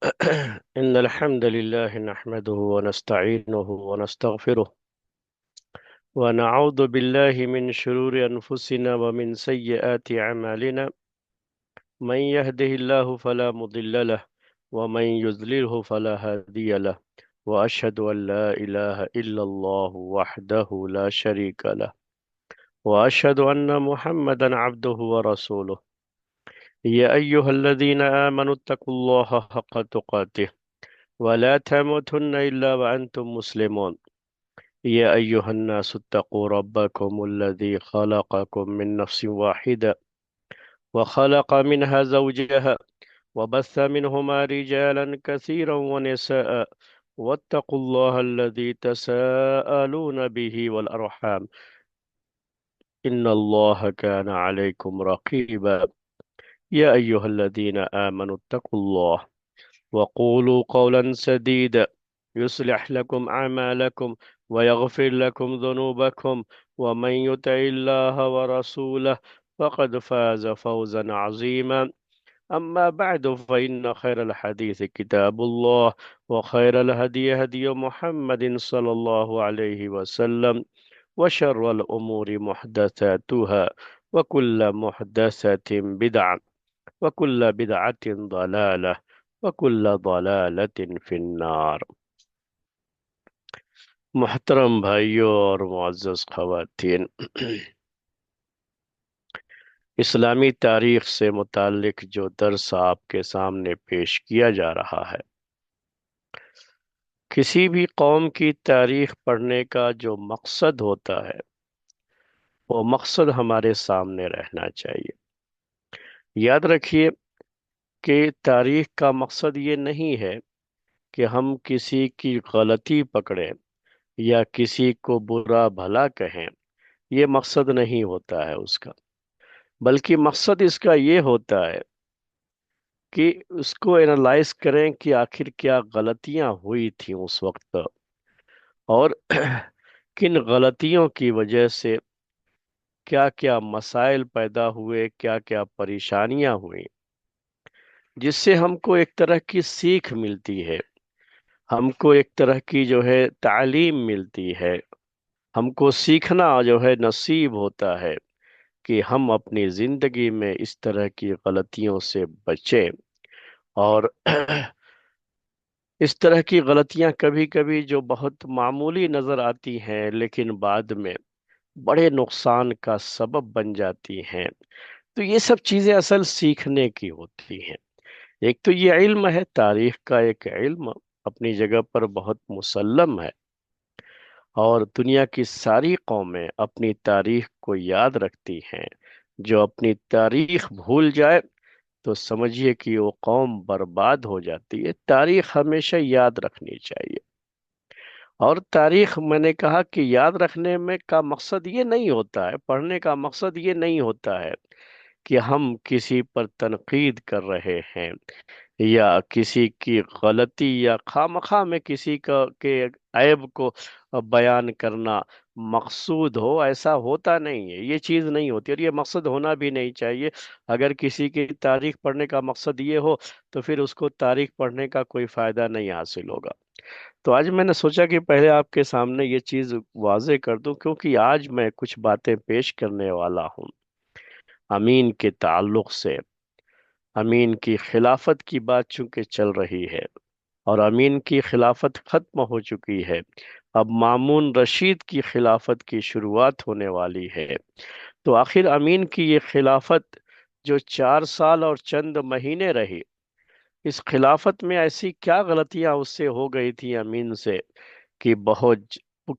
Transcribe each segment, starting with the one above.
إن الحمد لله نحمده ونستعينه ونستغفره ونعوذ بالله من شرور أنفسنا ومن سيئات أعمالنا. من يهده الله فلا مضل له ومن يضلله فلا هادي له. وأشهد أن لا إله إلا الله وحده لا شريك له، وأشهد أن محمدا عبده ورسوله. يا أيها الذين آمنوا اتقوا الله حق تقاته ولا تموتن إلا وأنتم مسلمون. يا أيها الناس اتقوا ربكم الذي خلقكم من نفس واحدة وخلق منها زوجها وبث منهما رجالا كثيرا ونساء. واتقوا الله الذي تساءلون به والأرحام، إن الله كان عليكم رقيبا. يا أيها الذين آمنوا اتقوا الله وقولوا قولا سديدا يصلح لكم أعمالكم ويغفر لكم ذنوبكم، ومن يطع الله ورسوله فقد فاز فوزا عظيما. أما بعد، فإن خير الحديث كتاب الله، وخير الهدي هدي محمد صلى الله عليه وسلم، وشر الأمور محدثاتها، وكل محدثة بدعة، وكل بدعة ضلالة، وكل ضلالة في النار۔ محترم بھائیوں اور معزز خواتین، اسلامی تاریخ سے متعلق جو درس آپ کے سامنے پیش کیا جا رہا ہے، کسی بھی قوم کی تاریخ پڑھنے کا جو مقصد ہوتا ہے وہ مقصد ہمارے سامنے رہنا چاہیے۔ یاد رکھیے کہ تاریخ کا مقصد یہ نہیں ہے کہ ہم کسی کی غلطی پکڑیں یا کسی کو برا بھلا کہیں، یہ مقصد نہیں ہوتا ہے اس کا، بلکہ مقصد اس کا یہ ہوتا ہے کہ اس کو انالائز کریں کہ آخر کیا غلطیاں ہوئی تھیں اس وقت، اور کن غلطیوں کی وجہ سے کیا کیا مسائل پیدا ہوئے، کیا کیا پریشانیاں ہوئیں، جس سے ہم کو ایک طرح کی سیکھ ملتی ہے، ہم کو ایک طرح کی جو ہے تعلیم ملتی ہے، ہم کو سیکھنا جو ہے نصیب ہوتا ہے کہ ہم اپنی زندگی میں اس طرح کی غلطیوں سے بچیں۔ اور اس طرح کی غلطیاں کبھی کبھی جو بہت معمولی نظر آتی ہیں لیکن بعد میں بڑے نقصان کا سبب بن جاتی ہیں، تو یہ سب چیزیں اصل سیکھنے کی ہوتی ہیں۔ ایک تو یہ علم ہے، تاریخ کا ایک علم اپنی جگہ پر بہت مسلم ہے، اور دنیا کی ساری قومیں اپنی تاریخ کو یاد رکھتی ہیں۔ جو اپنی تاریخ بھول جائے تو سمجھیے کہ وہ قوم برباد ہو جاتی ہے۔ تاریخ ہمیشہ یاد رکھنی چاہیے، اور تاریخ میں نے کہا کہ یاد رکھنے میں کا مقصد یہ نہیں ہوتا ہے، پڑھنے کا مقصد یہ نہیں ہوتا ہے کہ ہم کسی پر تنقید کر رہے ہیں یا کسی کی غلطی یا خواہ میں کسی کا کے عیب کو بیان کرنا مقصود ہو، ایسا ہوتا نہیں ہے، یہ چیز نہیں ہوتی، اور یہ مقصد ہونا بھی نہیں چاہیے۔ اگر کسی کی تاریخ پڑھنے کا مقصد یہ ہو تو پھر اس کو تاریخ پڑھنے کا کوئی فائدہ نہیں حاصل ہوگا۔ تو آج میں نے سوچا کہ پہلے آپ کے سامنے یہ چیز واضح کر دوں، کیونکہ آج میں کچھ باتیں پیش کرنے والا ہوں امین کے تعلق سے۔ امین کی خلافت کی بات چونکہ چل رہی ہے، اور امین کی خلافت ختم ہو چکی ہے، اب مامون رشید کی خلافت کی شروعات ہونے والی ہے۔ تو آخر امین کی یہ خلافت جو 4 سال اور چند مہینے رہی، اس خلافت میں ایسی کیا غلطیاں اس سے ہو گئی تھی امین سے کہ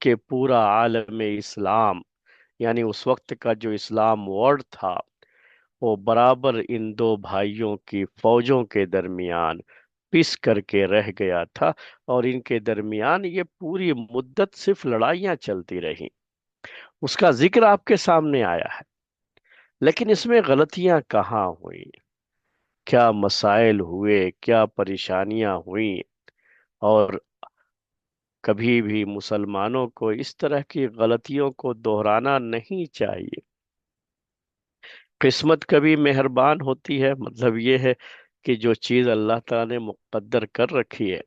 کہ پورا عالم اسلام، یعنی اس وقت کا جو اسلام ورلڈ تھا، وہ برابر ان دو بھائیوں کی فوجوں کے درمیان پس کر کے رہ گیا تھا، اور ان کے درمیان یہ پوری مدت صرف لڑائیاں چلتی رہیں۔ اس کا ذکر آپ کے سامنے آیا ہے، لیکن اس میں غلطیاں کہاں ہوئیں، کیا مسائل ہوئے، کیا پریشانیاں ہوئیں، اور کبھی بھی مسلمانوں کو اس طرح کی غلطیوں کو دہرانا نہیں چاہیے۔ قسمت کبھی مہربان ہوتی ہے، مطلب یہ ہے کہ جو چیز اللہ تعالیٰ نے مقدر کر رکھی ہے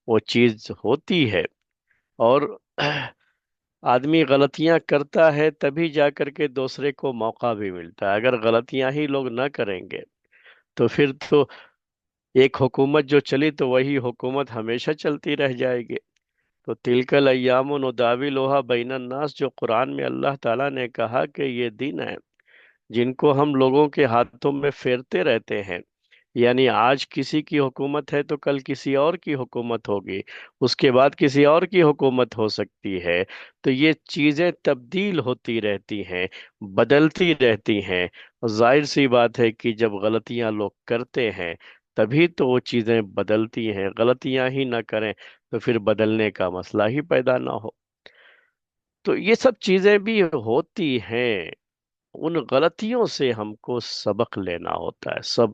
وہ چیز ہوتی ہے، اور آدمی غلطیاں کرتا ہے تبھی جا کر کے دوسرے کو موقع بھی ملتا ہے۔ اگر غلطیاں ہی لوگ نہ کریں گے تو پھر تو ایک حکومت جو چلی تو وہی حکومت ہمیشہ چلتی رہ جائے گی۔ تو تلک الایام نداولها بین الناس، جو قرآن میں اللہ تعالیٰ نے کہا کہ یہ دن ہے جن کو ہم لوگوں کے ہاتھوں میں پھیرتے رہتے ہیں، یعنی آج کسی کی حکومت ہے تو کل کسی اور کی حکومت ہوگی، اس کے بعد کسی اور کی حکومت ہو سکتی ہے۔ تو یہ چیزیں تبدیل ہوتی رہتی ہیں، بدلتی رہتی ہیں، اور ظاہر سی بات ہے کہ جب غلطیاں لوگ کرتے ہیں تبھی تو وہ چیزیں بدلتی ہیں، غلطیاں ہی نہ کریں تو پھر بدلنے کا مسئلہ ہی پیدا نہ ہو۔ تو یہ سب چیزیں بھی ہوتی ہیں، ان غلطیوں سے ہم کو سبق لینا ہوتا ہے، سب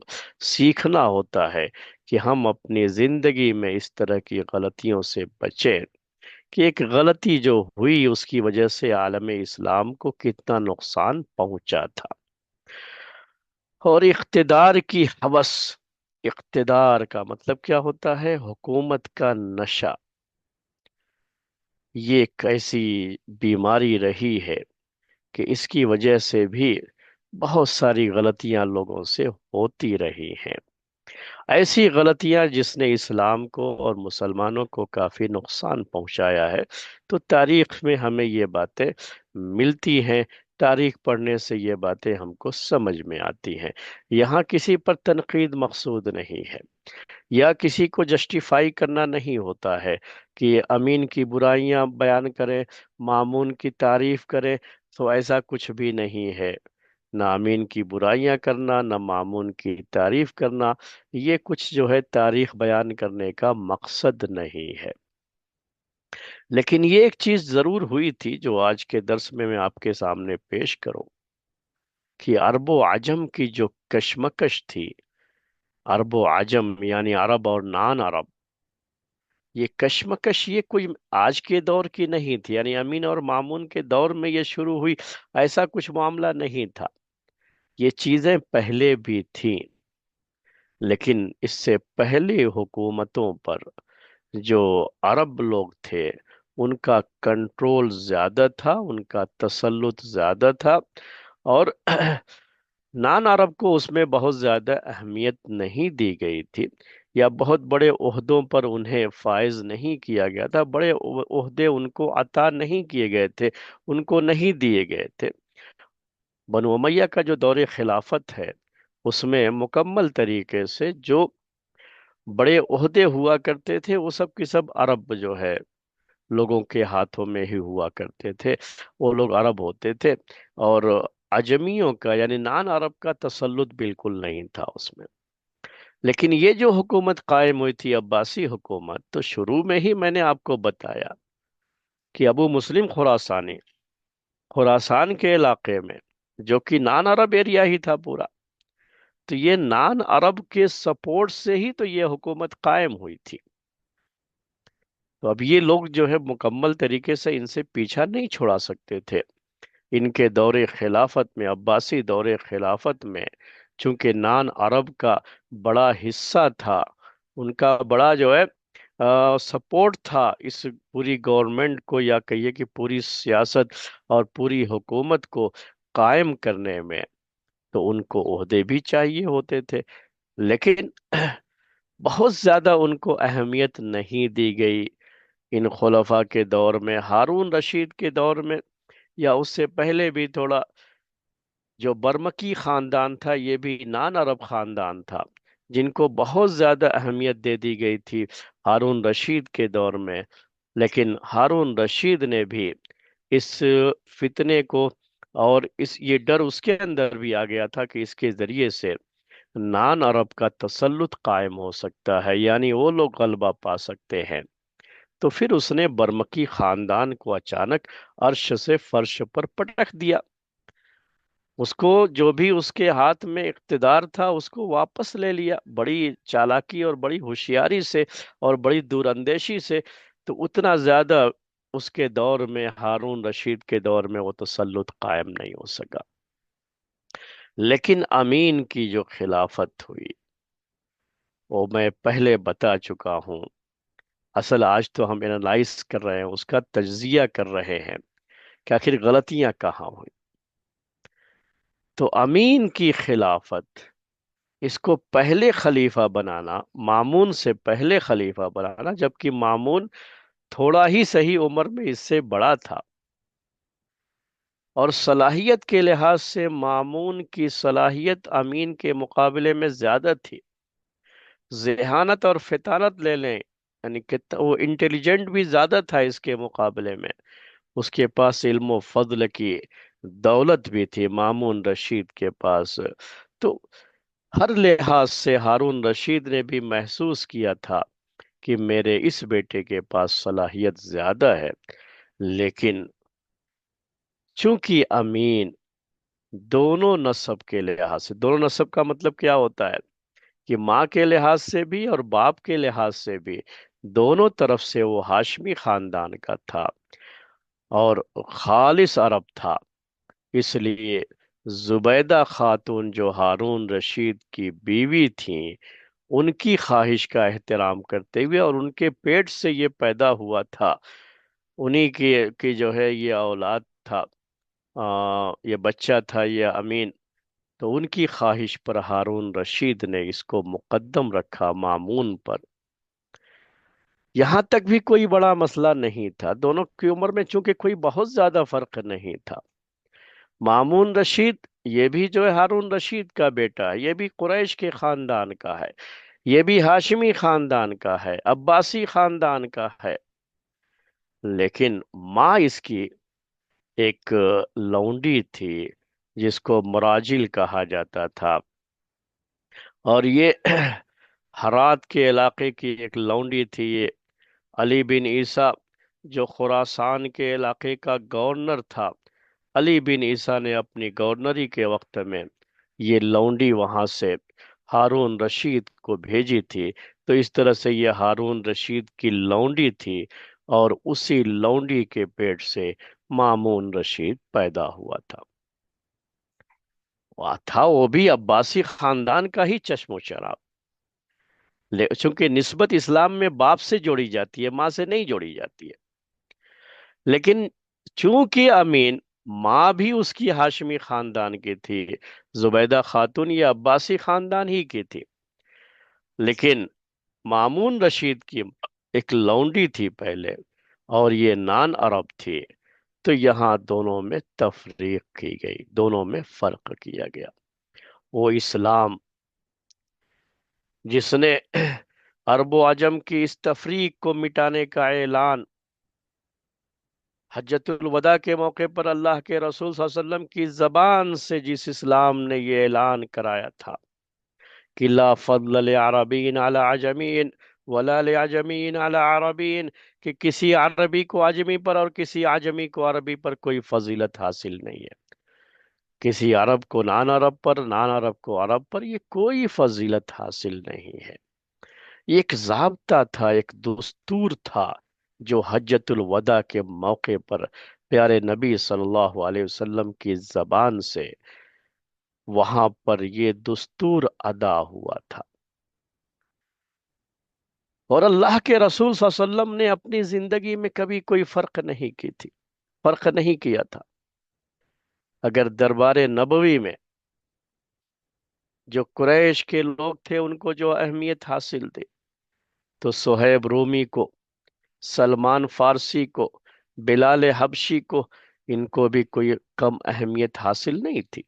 سیکھنا ہوتا ہے کہ ہم اپنی زندگی میں اس طرح کی غلطیوں سے بچیں، کہ ایک غلطی جو ہوئی اس کی وجہ سے عالم اسلام کو کتنا نقصان پہنچا تھا۔ اور اقتدار کی ہوس، اقتدار کا مطلب کیا ہوتا ہے؟ حکومت کا نشہ، یہ ایک ایسی بیماری رہی ہے کہ اس کی وجہ سے بھی بہت ساری غلطیاں لوگوں سے ہوتی رہی ہیں، ایسی غلطیاں جس نے اسلام کو اور مسلمانوں کو کافی نقصان پہنچایا ہے۔ تو تاریخ میں ہمیں یہ باتیں ملتی ہیں، تاریخ پڑھنے سے یہ باتیں ہم کو سمجھ میں آتی ہیں۔ یہاں کسی پر تنقید مقصود نہیں ہے، یا کسی کو جسٹیفائی کرنا نہیں ہوتا ہے کہ امین کی برائیاں بیان کرے، مامون کی تعریف کرے، تو ایسا کچھ بھی نہیں ہے۔ نہ امین کی برائیاں کرنا، نہ مامون کی تعریف کرنا، یہ کچھ جو ہے تاریخ بیان کرنے کا مقصد نہیں ہے۔ لیکن یہ ایک چیز ضرور ہوئی تھی جو آج کے درس میں آپ کے سامنے پیش کروں، کہ عرب و عجم کی جو کشمکش تھی، عرب و عجم یعنی عرب اور نان عرب، یہ کشمکش یہ کوئی آج کے دور کی نہیں تھی، یعنی امین اور مامون کے دور میں یہ شروع ہوئی، ایسا کچھ معاملہ نہیں تھا۔ یہ چیزیں پہلے بھی تھیں، لیکن اس سے پہلے حکومتوں پر جو عرب لوگ تھے ان کا کنٹرول زیادہ تھا، ان کا تسلط زیادہ تھا، اور نان عرب کو اس میں بہت زیادہ اہمیت نہیں دی گئی تھی، یا بہت بڑے عہدوں پر انہیں فائز نہیں کیا گیا تھا، بڑے عہدے ان کو عطا نہیں کیے گئے تھے، ان کو نہیں دیے گئے تھے۔ بنو امیہ کا جو دور خلافت ہے اس میں مکمل طریقے سے جو بڑے عہدے ہوا کرتے تھے وہ سب کی سب عرب جو ہے لوگوں کے ہاتھوں میں ہی ہوا کرتے تھے، وہ لوگ عرب ہوتے تھے، اور عجمیوں کا یعنی نان عرب کا تسلط بالکل نہیں تھا اس میں۔ لیکن یہ جو حکومت قائم ہوئی تھی عباسی حکومت، تو شروع میں ہی میں نے آپ کو بتایا کہ ابو مسلم خراسانی خراسان کے علاقے میں، جو کہ نان عرب ایریا ہی تھا پورا، تو یہ نان عرب کے سپورٹ سے ہی تو یہ حکومت قائم ہوئی تھی۔ تو اب یہ لوگ جو ہے مکمل طریقے سے ان سے پیچھا نہیں چھڑا سکتے تھے۔ ان کے دور خلافت میں، عباسی دور خلافت میں، چونکہ نان عرب کا بڑا حصہ تھا، ان کا بڑا جو ہے سپورٹ تھا اس پوری گورنمنٹ کو، یا کہیے کہ پوری سیاست اور پوری حکومت کو قائم کرنے میں، تو ان کو عہدے بھی چاہیے ہوتے تھے، لیکن بہت زیادہ ان کو اہمیت نہیں دی گئی۔ ان خلفاء کے دور میں، ہارون رشید کے دور میں، یا اس سے پہلے بھی تھوڑا، جو برمکی خاندان تھا یہ بھی نان عرب خاندان تھا، جن کو بہت زیادہ اہمیت دے دی گئی تھی ہارون رشید کے دور میں۔ لیکن ہارون رشید نے بھی اس فتنے کو، اور یہ ڈر اس کے اندر بھی آ گیا تھا کہ اس کے ذریعے سے نان عرب کا تسلط قائم ہو سکتا ہے، یعنی وہ لوگ غلبہ پا سکتے ہیں۔ تو پھر اس نے برمکی خاندان کو اچانک عرش سے فرش پر پٹک دیا، اس کو جو بھی اس کے ہاتھ میں اقتدار تھا اس کو واپس لے لیا، بڑی چالاکی اور بڑی ہوشیاری سے اور بڑی دور اندیشی سے۔ تو اتنا زیادہ اس کے دور میں، ہارون رشید کے دور میں، وہ تسلط قائم نہیں ہو سکا۔ لیکن امین کی جو خلافت ہوئی، وہ میں پہلے بتا چکا ہوں۔ اصل آج تو ہم انالائز کر رہے ہیں، اس کا تجزیہ کر رہے ہیں کہ آخر غلطیاں کہاں ہوئی۔ تو امین کی خلافت، اس کو پہلے خلیفہ بنانا، مامون سے پہلے خلیفہ بنانا، جبکہ مامون تھوڑا ہی صحیح عمر میں اس سے بڑا تھا، اور صلاحیت کے لحاظ سے مامون کی صلاحیت امین کے مقابلے میں زیادہ تھی۔ ذہانت اور فطانت لے لیں، یعنی کہ وہ انٹیلیجنٹ بھی زیادہ تھا اس کے مقابلے میں، اس کے پاس علم و فضل کی دولت بھی تھی مامون رشید کے پاس۔ تو ہر لحاظ سے ہارون رشید نے بھی محسوس کیا تھا کہ میرے اس بیٹے کے پاس صلاحیت زیادہ ہے، لیکن چونکہ امین دونوں نسب کے لحاظ سے، دونوں نسب کا مطلب کیا ہوتا ہے کہ ماں کے لحاظ سے بھی اور باپ کے لحاظ سے بھی دونوں طرف سے وہ ہاشمی خاندان کا تھا اور خالص عرب تھا، اس لیے زبیدہ خاتون جو ہارون رشید کی بیوی تھیں، ان کی خواہش کا احترام کرتے ہوئے، اور ان کے پیٹ سے یہ پیدا ہوا تھا، انہی کی جو ہے یہ اولاد تھا، یہ بچہ تھا یہ امین، تو ان کی خواہش پر ہارون رشید نے اس کو مقدم رکھا مامون پر۔ یہاں تک بھی کوئی بڑا مسئلہ نہیں تھا، دونوں کی عمر میں چونکہ کوئی بہت زیادہ فرق نہیں تھا۔ مامون رشید یہ بھی جو ہے ہارون رشید کا بیٹا ہے، یہ بھی قریش کے خاندان کا ہے، یہ بھی ہاشمی خاندان کا ہے، عباسی خاندان کا ہے، لیکن ماں اس کی ایک لونڈی تھی جس کو مراجل کہا جاتا تھا، اور یہ ہرات کے علاقے کی ایک لونڈی تھی، یہ علی بن عیسیٰ جو خراسان کے علاقے کا گورنر تھا، علی بن عیسیٰ نے اپنی گورنری کے وقت میں یہ لونڈی وہاں سے ہارون رشید کو بھیجی تھی، تو اس طرح سے یہ ہارون رشید کی لونڈی تھی، اور اسی لونڈی کے پیٹ سے مامون رشید پیدا ہوا تھا۔ وہ بھی عباسی خاندان کا ہی چشم و چراغ، چونکہ نسبت اسلام میں باپ سے جوڑی جاتی ہے، ماں سے نہیں جوڑی جاتی ہے، لیکن چونکہ امین ماں بھی اس کی ہاشمی خاندان کی تھی، زبیدہ خاتون یہ عباسی خاندان ہی کی تھی، لیکن مامون رشید کی ایک لونڈی تھی پہلے، اور یہ نان عرب تھی، تو یہاں دونوں میں تفریق کی گئی، دونوں میں فرق کیا گیا۔ وہ اسلام جس نے عرب و عجم کی اس تفریق کو مٹانے کا اعلان حجۃ الوداع کے موقع پر اللہ کے رسول صلی اللہ علیہ وسلم کی زبان سے، جس اسلام نے یہ اعلان کرایا تھا کہ لا فضل لعربین علی عجمین ولا لعجمین علی عربین، کہ کسی عربی کو عجمی پر اور کسی عجمی کو عربی پر کوئی فضیلت حاصل نہیں ہے، کسی عرب کو نان عرب پر، نان عرب کو عرب پر، یہ کوئی فضیلت حاصل نہیں ہے۔ یہ ایک ضابطہ تھا، ایک دستور تھا جو حجۃ الوداع کے موقع پر پیارے نبی صلی اللہ علیہ وسلم کی زبان سے وہاں پر یہ دستور ادا ہوا تھا، اور اللہ کے رسول صلی اللہ علیہ وسلم نے اپنی زندگی میں کبھی کوئی فرق نہیں کی تھی، فرق نہیں کیا تھا۔ اگر دربار نبوی میں جو قریش کے لوگ تھے ان کو جو اہمیت حاصل تھی، تو صہیب رومی کو، سلمان فارسی کو، بلال حبشی کو، ان کو بھی کوئی کم اہمیت حاصل نہیں تھی۔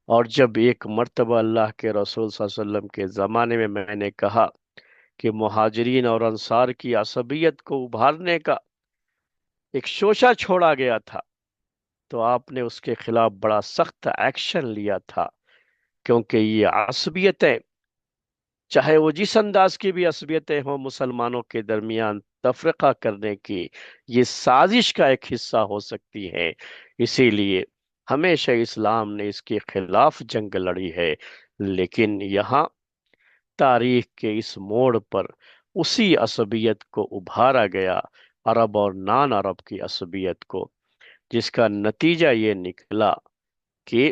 اور جب ایک مرتبہ اللہ کے رسول صلی اللہ علیہ وسلم کے زمانے میں نے کہا کہ مہاجرین اور انصار کی عصبیت کو ابھارنے کا ایک شوشہ چھوڑا گیا تھا، تو آپ نے اس کے خلاف بڑا سخت ایکشن لیا تھا، کیونکہ یہ عصبیتیں، چاہے وہ جس انداز کی بھی عصبیتیں ہوں، مسلمانوں کے درمیان تفرقہ کرنے کی یہ سازش کا ایک حصہ ہو سکتی ہے، اسی لیے ہمیشہ اسلام نے اس کے خلاف جنگ لڑی ہے، لیکن یہاں تاریخ کے اس موڑ پر اسی عصبیت کو ابھارا گیا، عرب اور نان عرب کی عصبیت کو، جس کا نتیجہ یہ نکلا کہ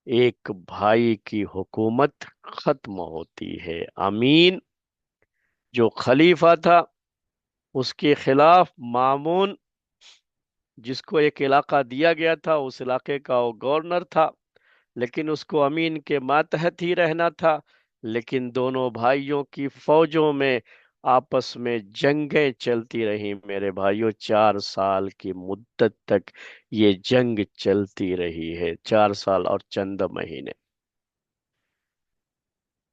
एक भाई की हुकूमत खत्म होती है। अमीन जो खलीफा था, उसके खिलाफ मामून, जिसको एक इलाका दिया गया था, उस इलाके का वो गवर्नर था, लेकिन उसको अमीन के मातहत ही रहना था। लेकिन दोनों भाइयों की फौजों में आपस में जंगें चलती रही मेरे भाइयों। 4 साल की मुद्दत तक ये जंग चलती रही है, 4 साल और चंद महीने।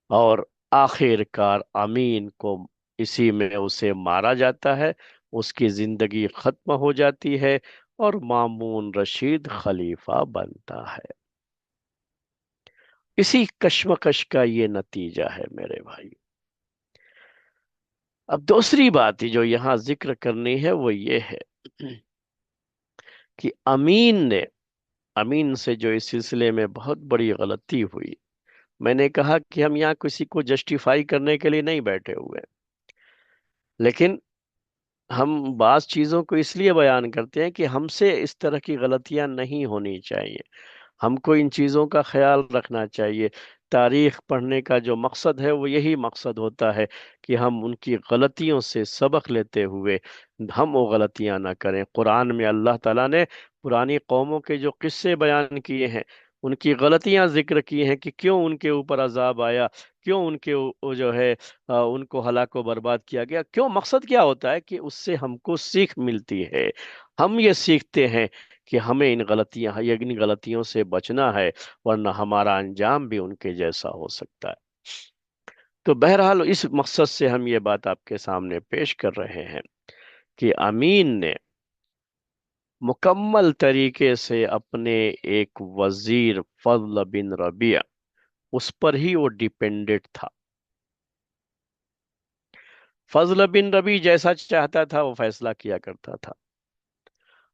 और आखिरकार अमीन को इसी में उसे मारा जाता है, उसकी जिंदगी खत्म हो जाती है और मामून रशीद खलीफा बनता है। इसी कश्मकश का ये नतीजा है मेरे भाई। अब दूसरी बात जो यहाँ जिक्र करनी है वो ये है कि अमीन से जो इस सिलसिले में बहुत बड़ी गलती हुई। मैंने कहा कि हम यहाँ किसी को जस्टिफाई करने के लिए नहीं बैठे हुए, लेकिन हम बास चीजों को इसलिए बयान करते हैं कि हमसे इस तरह की गलतियां नहीं होनी चाहिए। हमको इन चीज़ों का ख्याल रखना चाहिए। तारीख पढ़ने का जो मकसद है वो यही मकसद होता है कि हम उनकी गलतियों से सबक लेते हुए हम वो गलतियां ना करें। कुरान में अल्लाह ताला ने पुरानी कौमों के जो किस्से बयान किए हैं, उनकी गलतियां जिक्र की हैं कि क्यों उनके ऊपर अजाब आया, क्यों उनके वो जो है उनको हलाको बर्बाद किया गया, क्यों। मकसद क्या होता है कि उससे हमको सीख मिलती है। हम ये सीखते हैं कि हमें इन गलतियों से बचना है, वरना हमारा अंजाम भी उनके जैसा हो सकता है। तो बहरहाल इस मकसद से हम ये बात आपके सामने पेश कर रहे हैं कि अमीन ने मुकम्मल तरीके से अपने एक वजीर फजल बिन रबिया, उस पर ही वो डिपेंडेंट था। फजल बिन रबी जैसा चाहता था वो फैसला किया करता था।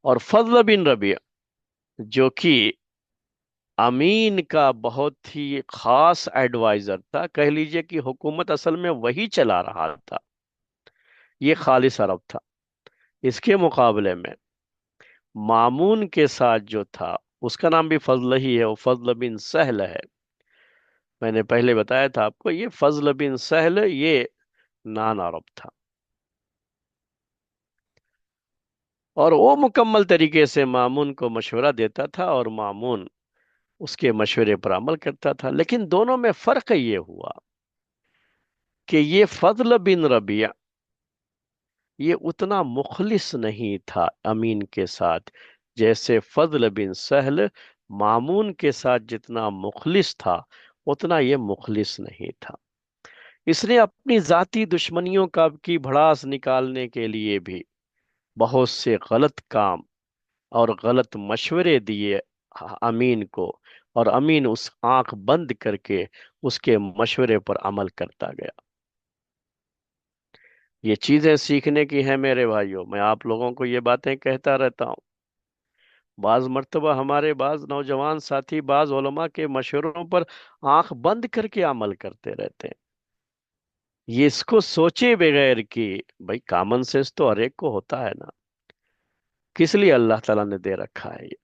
और फजल बिन रबिया जो कि अमीन का बहुत ही खास एडवाइजर था, कह लीजिए कि हुकूमत असल में वही चला रहा था, ये खालिस अरब था। इसके मुकाबले में मामून के साथ जो था, उसका नाम भी फजल ही है, वो फजल बिन सहल है। मैंने पहले बताया था आपको, ये फजल बिन सहल ये नान अरब था। और वो मुकम्मल तरीके से मामून को मशवरा देता था और मामून उसके मशवरे पर अमल करता था। लेकिन दोनों में फर्क ये हुआ कि ये फजल बिन रबिया ये उतना मुखलिस नहीं था अमीन के साथ, जैसे फजल बिन सहल मामून के साथ जितना मुखलिस था, उतना ये मुखलिस नहीं था। इसने अपनी जाती दुश्मनियों का की भड़ास निकालने के लिए भी बहुत से गलत काम और गलत मशवरे दिए अमीन को, और अमीन उस आंख बंद करके उसके मशवरे पर अमल करता गया। ये चीजें सीखने की हैं मेरे भाइयों। मैं आप लोगों को ये बातें कहता रहता हूँ। बाज मर्तबा हमारे बाज नौजवान साथी बाज उलमा के मशवरों पर आंख बंद करके अमल करते रहते हैं, ये इसको सोचे बगैर कि भाई कॉमन सेंस तो हर एक को होता है ना, किस लिए अल्लाह ताला ने दे रखा है ये।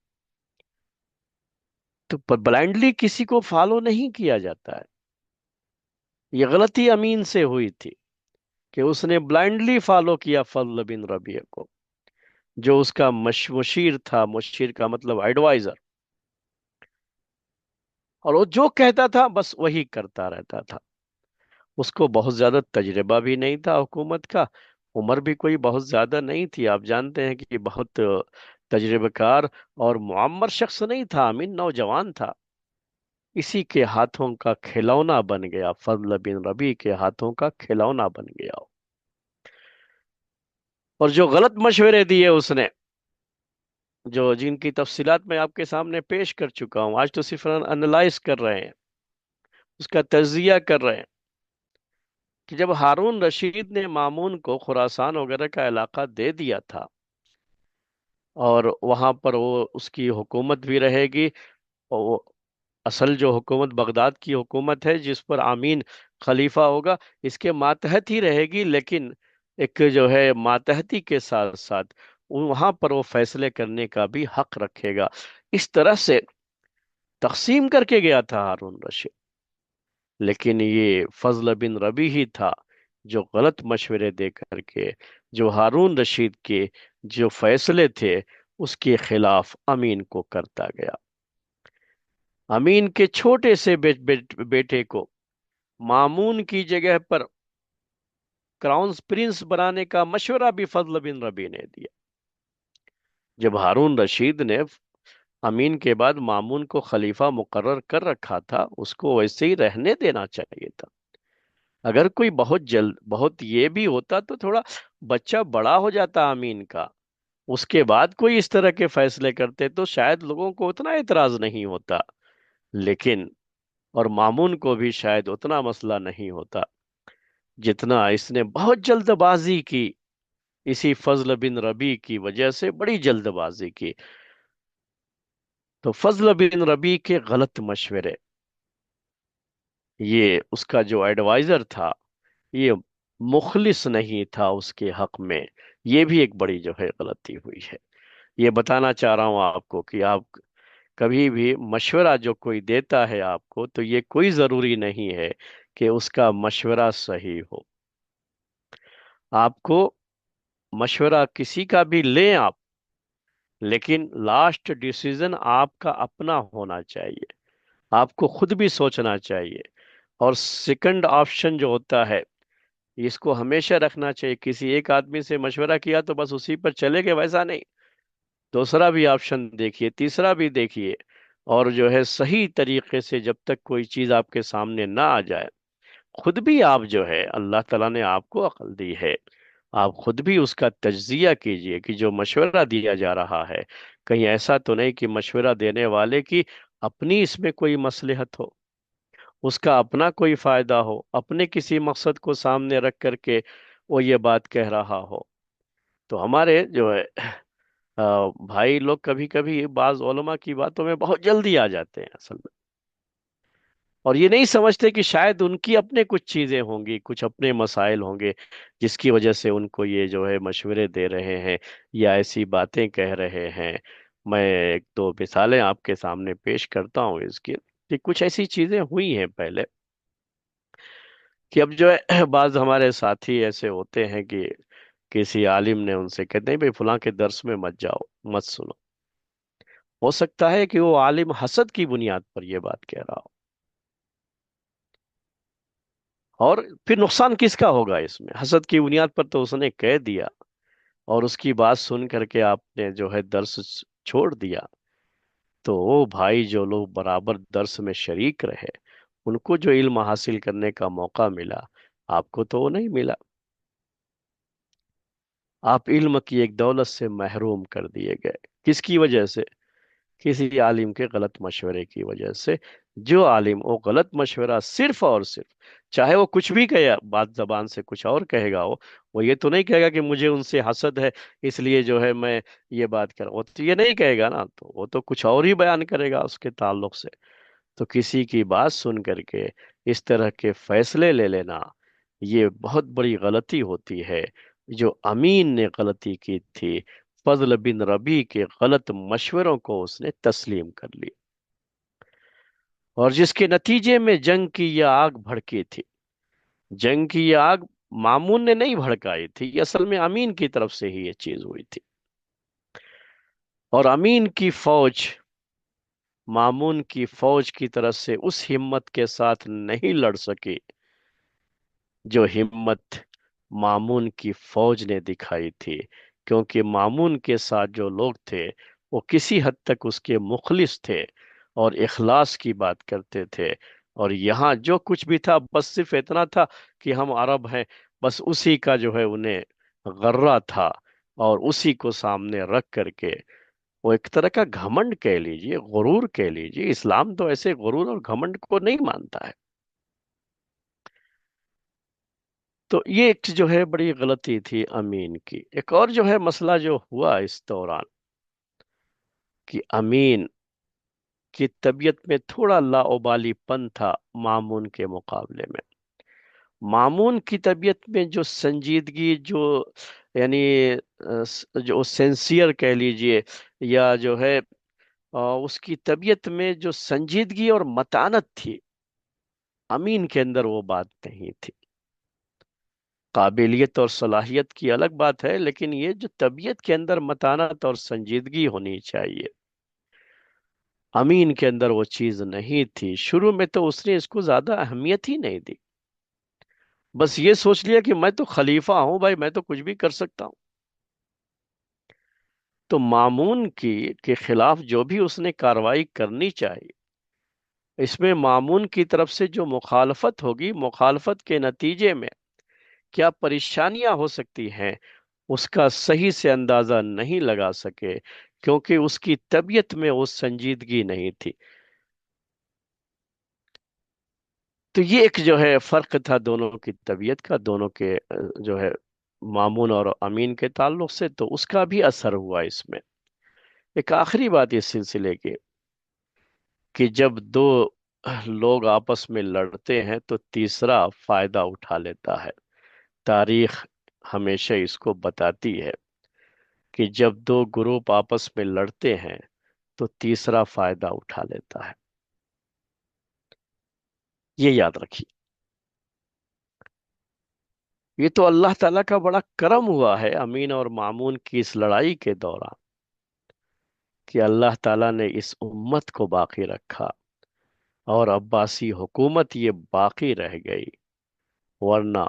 तो ब्लाइंडली किसी को फॉलो नहीं किया जाता है। ये गलती अमीन से हुई थी कि उसने ब्लाइंडली फॉलो किया फजल बिन रबिया को, जो उसका मुशीर था। मुशीर का मतलब एडवाइजर। और वो जो कहता था बस वही करता रहता था। उसको बहुत ज्यादा तजर्बा भी नहीं था हुकूमत का, उम्र भी कोई बहुत ज्यादा नहीं थी। आप जानते हैं कि बहुत तजर्बेकार और मुअम्मर शख्स नहीं था, अमीन नौजवान था। इसी के हाथों का खिलौना बन गया, फजल बिन रबी के हाथों का खिलौना बन गया। और जो गलत मशवरे दिए उसने, जो जिनकी तफसीलात मैं आपके सामने पेश कर चुका हूं, आज तो सिर्फ एनालाइज कर रहे हैं, उसका तज्जिया कर रहे हैं। कि जब हारून रशीद ने मामून को खुरासान वगैरह का इलाका दे दिया था, और वहां पर वो उसकी हुकूमत भी रहेगी, और वो असल जो हुकूमत बगदाद की हुकूमत है जिस पर आमीन खलीफा होगा, इसके मातहत ही रहेगी, लेकिन एक जो है मातहती के साथ साथ वहां पर वो फैसले करने का भी हक रखेगा। इस तरह से तकसीम करके गया था हारून रशीद। लेकिन ये फजल बिन रबी ही था जो गलत मशवरे दे करके, जो हारून रशीद के जो फैसले थे उसके खिलाफ अमीन को करता गया। अमीन के छोटे से बेटे को मामून की जगह पर क्राउन प्रिंस बनाने का मशवरा भी फजल बिन रबी ने दिया। जब हारून रशीद ने अमीन के बाद मामून को खलीफा मुकर्रर कर रखा था, उसको वैसे ही रहने देना चाहिए था। अगर कोई बहुत जल्द बहुत ये भी होता तो थोड़ा बच्चा बड़ा हो जाता अमीन का, उसके बाद कोई इस तरह के फैसले करते तो शायद लोगों को उतना इतराज नहीं होता। लेकिन और मामून को भी शायद उतना मसला नहीं होता जितना इसने बहुत जल्दबाजी की। इसी फजल बिन रबी की वजह से बड़ी जल्दबाजी की। तो फजल बिन रबी के गलत मशवरे, ये उसका जो एडवाइजर था ये मुखलिस नहीं था उसके हक में। ये भी एक बड़ी जो है गलती हुई है। ये बताना चाह रहा हूं आपको कि आप कभी भी मशवरा जो कोई देता है आपको, तो ये कोई जरूरी नहीं है कि उसका मशवरा सही हो। आपको मशवरा किसी का भी लें आप, लेकिन लास्ट डिसीजन आपका अपना होना चाहिए। आपको खुद भी सोचना चाहिए। और सेकंड ऑप्शन जो होता है, इसको हमेशा रखना चाहिए। किसी एक आदमी से मशवरा किया तो बस उसी पर चले गए, वैसा नहीं। दूसरा भी ऑप्शन देखिए, तीसरा भी देखिए। और जो है सही तरीके से जब तक कोई चीज आपके सामने ना आ जाए, खुद भी आप जो है, अल्लाह ताला ने आपको अक्ल दी है, आप खुद भी उसका तज्जिया कीजिए कि जो मशवरा दिया जा रहा है, कहीं ऐसा तो नहीं कि मशवरा देने वाले की अपनी इसमें कोई मसलहत हो, उसका अपना कोई फायदा हो, अपने किसी मकसद को सामने रख करके वो ये बात कह रहा हो। तो हमारे जो है भाई लोग कभी कभी बाज उलमा की बातों में बहुत जल्दी आ जाते हैं असल में। और ये नहीं समझते कि शायद उनकी अपने कुछ चीजें होंगी, कुछ अपने मसाइल होंगे, जिसकी वजह से उनको ये जो है मशवरे दे रहे हैं या ऐसी बातें कह रहे हैं। मैं एक दो मिसालें आपके सामने पेश करता हूँ इसकी, कि कुछ ऐसी चीजें हुई हैं पहले, कि अब जो है बाज हमारे साथी ऐसे होते हैं कि किसी आलिम ने उनसे कहते हैं भाई फलां के दर्स में मत जाओ, मत सुनो। हो सकता है कि वो आलिम हसद की बुनियाद पर यह बात कह रहा हो। और फिर नुकसान किसका होगा इसमें? हसद की बुनियाद पर तो उसने कह दिया, और उसकी बात सुन करके आपने जो है दर्स छोड़ दिया। तो वो भाई जो लोग बराबर दर्स में शरीक रहे, उनको जो इल्म हासिल करने का मौका मिला, आपको तो वो नहीं मिला। आप इल्म की एक दौलत से महरूम कर दिए गए। किसकी वजह से? किसी आलिम के गलत मशवरे की वजह से। जो आलिम वो गलत मशवरा सिर्फ और सिर्फ, चाहे वो कुछ भी कहे, बात जबान से कुछ और कहेगा, वो ये तो नहीं कहेगा कि मुझे उनसे हसद है इसलिए जो है मैं ये बात कर, वो तो ये नहीं कहेगा ना, तो वो तो कुछ और ही बयान करेगा उसके ताल्लुक से। तो किसी की बात सुन करके इस तरह के फैसले ले लेना, ये बहुत बड़ी गलती होती है। जो अमीन ने गलती की थी, फजल बिन रबी के गलत मशवरों को उसने तस्लीम कर लिया, और जिसके नतीजे में जंग की यह आग भड़की थी। जंग की यह आग मामून ने नहीं भड़काई थी, ये असल में अमीन की तरफ से ही ये चीज हुई थी। और अमीन की फौज मामून की फौज की तरफ से उस हिम्मत के साथ नहीं लड़ सकी जो हिम्मत मामून की फौज ने दिखाई थी। क्योंकि मामून के साथ जो लोग थे वो किसी हद तक उसके मुखलिस थे और इखलास की बात करते थे। और यहाँ जो कुछ भी था बस सिर्फ इतना था कि हम अरब हैं, बस उसी का जो है उन्हें गर्रा था। और उसी को सामने रख करके वो एक तरह का घमंड कह लीजिए, गुरूर कह लीजिए, इस्लाम तो ऐसे गुरूर और घमंड को नहीं मानता है। तो ये एक जो है बड़ी गलती थी अमीन की। एक और जो है मसला जो हुआ इस दौरान, कि अमीन की तबीयत में थोड़ा लाउबालीपन था मामून के मुकाबले में। मामून की तबीयत में जो संजीदगी, जो यानी जो सेंसियर कह लीजिए, या जो है اس کی طبیعت میں جو سنجیدگی اور متانت تھی، امین کے اندر وہ بات نہیں تھی۔ قابلیت اور صلاحیت کی الگ بات ہے، لیکن یہ جو طبیعت کے اندر متانت اور سنجیدگی ہونی چاہیے، امین کے اندر وہ چیز نہیں تھی۔ شروع میں تو اس نے اس کو زیادہ اہمیت ہی نہیں دی، بس یہ سوچ لیا کہ میں تو خلیفہ ہوں بھائی، میں تو کچھ بھی کر سکتا ہوں۔ تو مامون کی کے خلاف جو بھی اس نے کاروائی کرنی چاہیے، اس میں مامون کی طرف سے جو مخالفت ہوگی، مخالفت کے نتیجے میں کیا پریشانیاں ہو سکتی ہیں، اس کا صحیح سے اندازہ نہیں لگا سکے، کیونکہ اس کی طبیعت میں وہ سنجیدگی نہیں تھی۔ تو یہ ایک جو ہے فرق تھا دونوں کی طبیعت کا، دونوں کے جو ہے مامون اور امین کے تعلق سے، تو اس کا بھی اثر ہوا اس میں۔ ایک آخری بات اس سلسلے کی، کہ جب دو لوگ آپس میں لڑتے ہیں تو تیسرا فائدہ اٹھا لیتا ہے۔ تاریخ ہمیشہ اس کو بتاتی ہے کہ جب دو گروپ آپس میں لڑتے ہیں تو تیسرا فائدہ اٹھا لیتا ہے۔ یہ یاد رکھیے۔ یہ تو اللہ تعالیٰ کا بڑا کرم ہوا ہے امین اور مامون کی اس لڑائی کے دوران، کہ اللہ تعالیٰ نے اس امت کو باقی رکھا اور عباسی حکومت یہ باقی رہ گئی، ورنہ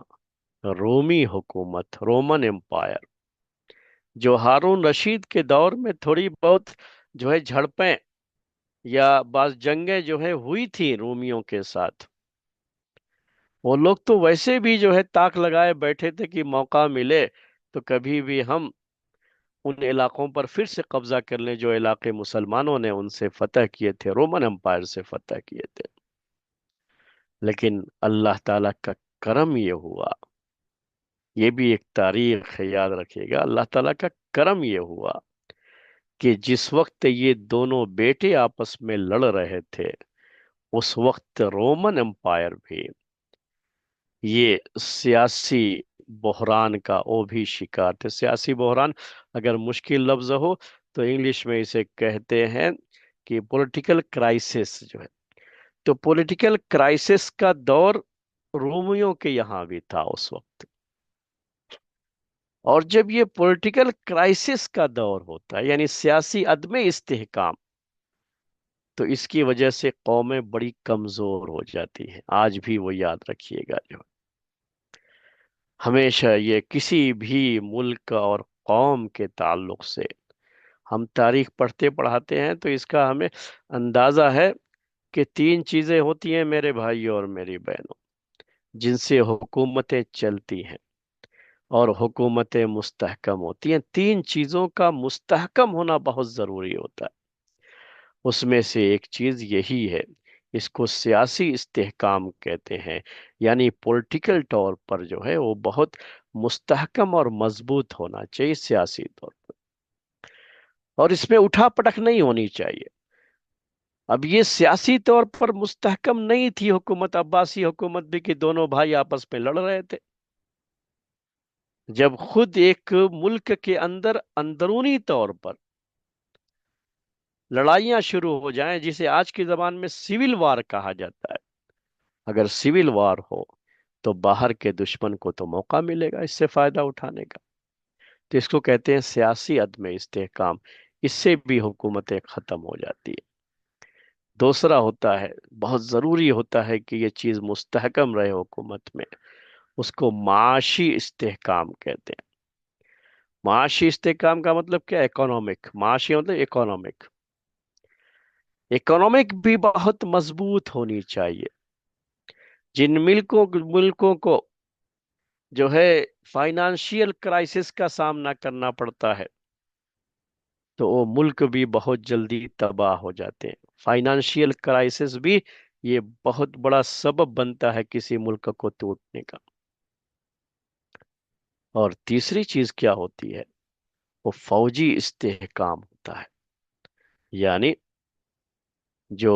رومی حکومت، رومن امپائر، جو ہارون رشید کے دور میں تھوڑی بہت جو ہے جھڑپیں یا بعض جنگیں جو ہے ہوئی تھی رومیوں کے ساتھ، وہ لوگ تو ویسے بھی جو ہے تاک لگائے بیٹھے تھے کہ موقع ملے تو کبھی بھی ہم ان علاقوں پر پھر سے قبضہ کر لیں جو علاقے مسلمانوں نے ان سے فتح کیے تھے، رومن امپائر سے فتح کیے تھے۔ لیکن اللہ تعالیٰ کا کرم یہ ہوا، یہ بھی ایک تاریخ ہے، یاد رکھیے گا، اللہ تعالیٰ کا کرم یہ ہوا کہ جس وقت یہ دونوں بیٹے آپس میں لڑ رہے تھے، اس وقت رومن امپائر بھی یہ سیاسی بحران کا وہ بھی شکار تھے۔ سیاسی بحران اگر مشکل لفظ ہو تو انگلش میں اسے کہتے ہیں کہ پولیٹیکل کرائسس جو ہے، تو پولیٹیکل کرائسس کا دور رومیوں کے یہاں بھی تھا اس وقت۔ اور جب یہ پولیٹیکل کرائسس کا دور ہوتا ہے، یعنی سیاسی عدم استحکام، تو اس کی وجہ سے قومیں بڑی کمزور ہو جاتی ہیں۔ آج بھی وہ یاد رکھیے گا، جو ہمیشہ یہ کسی بھی ملک اور قوم کے تعلق سے ہم تاریخ پڑھتے پڑھاتے ہیں تو اس کا ہمیں اندازہ ہے کہ تین چیزیں ہوتی ہیں میرے بھائیوں اور میری بہنوں، جن سے حکومتیں چلتی ہیں اور حکومتیں مستحکم ہوتی ہیں۔ تین چیزوں کا مستحکم ہونا بہت ضروری ہوتا ہے۔ اس میں سے ایک چیز یہی ہے، اس کو سیاسی استحکام کہتے ہیں، یعنی پولیٹیکل طور پر جو ہے وہ بہت مستحکم اور مضبوط ہونا چاہیے سیاسی طور پر، اور اس میں اٹھا پٹک نہیں ہونی چاہیے۔ اب یہ سیاسی طور پر مستحکم نہیں تھی حکومت، عباسی حکومت بھی، کہ دونوں بھائی آپس میں لڑ رہے تھے۔ جب خود ایک ملک کے اندر اندرونی طور پر لڑائیاں شروع ہو جائیں، جسے آج کی زبان میں سول وار کہا جاتا ہے، اگر سول وار ہو تو باہر کے دشمن کو تو موقع ملے گا اس سے فائدہ اٹھانے کا۔ تو اس کو کہتے ہیں سیاسی عدم استحکام، اس سے بھی حکومتیں ختم ہو جاتی ہے۔ دوسرا ہوتا ہے، بہت ضروری ہوتا ہے کہ یہ چیز مستحکم رہے حکومت میں، اس کو معاشی استحکام کہتے ہیں۔ معاشی استحکام کا مطلب کیا؟ اکنامک، معاشی مطلب اکنامک، اکنامک بھی بہت مضبوط ہونی چاہیے۔ جن ملکوں کو جو ہے فائنانشیل کرائسس کا سامنا کرنا پڑتا ہے، تو وہ ملک بھی بہت جلدی تباہ ہو جاتے ہیں۔ فائنانشیل کرائسس بھی یہ بہت بڑا سبب بنتا ہے کسی ملک کو ٹوٹنے کا۔ اور تیسری چیز کیا ہوتی ہے؟ وہ فوجی استحکام ہوتا ہے، یعنی جو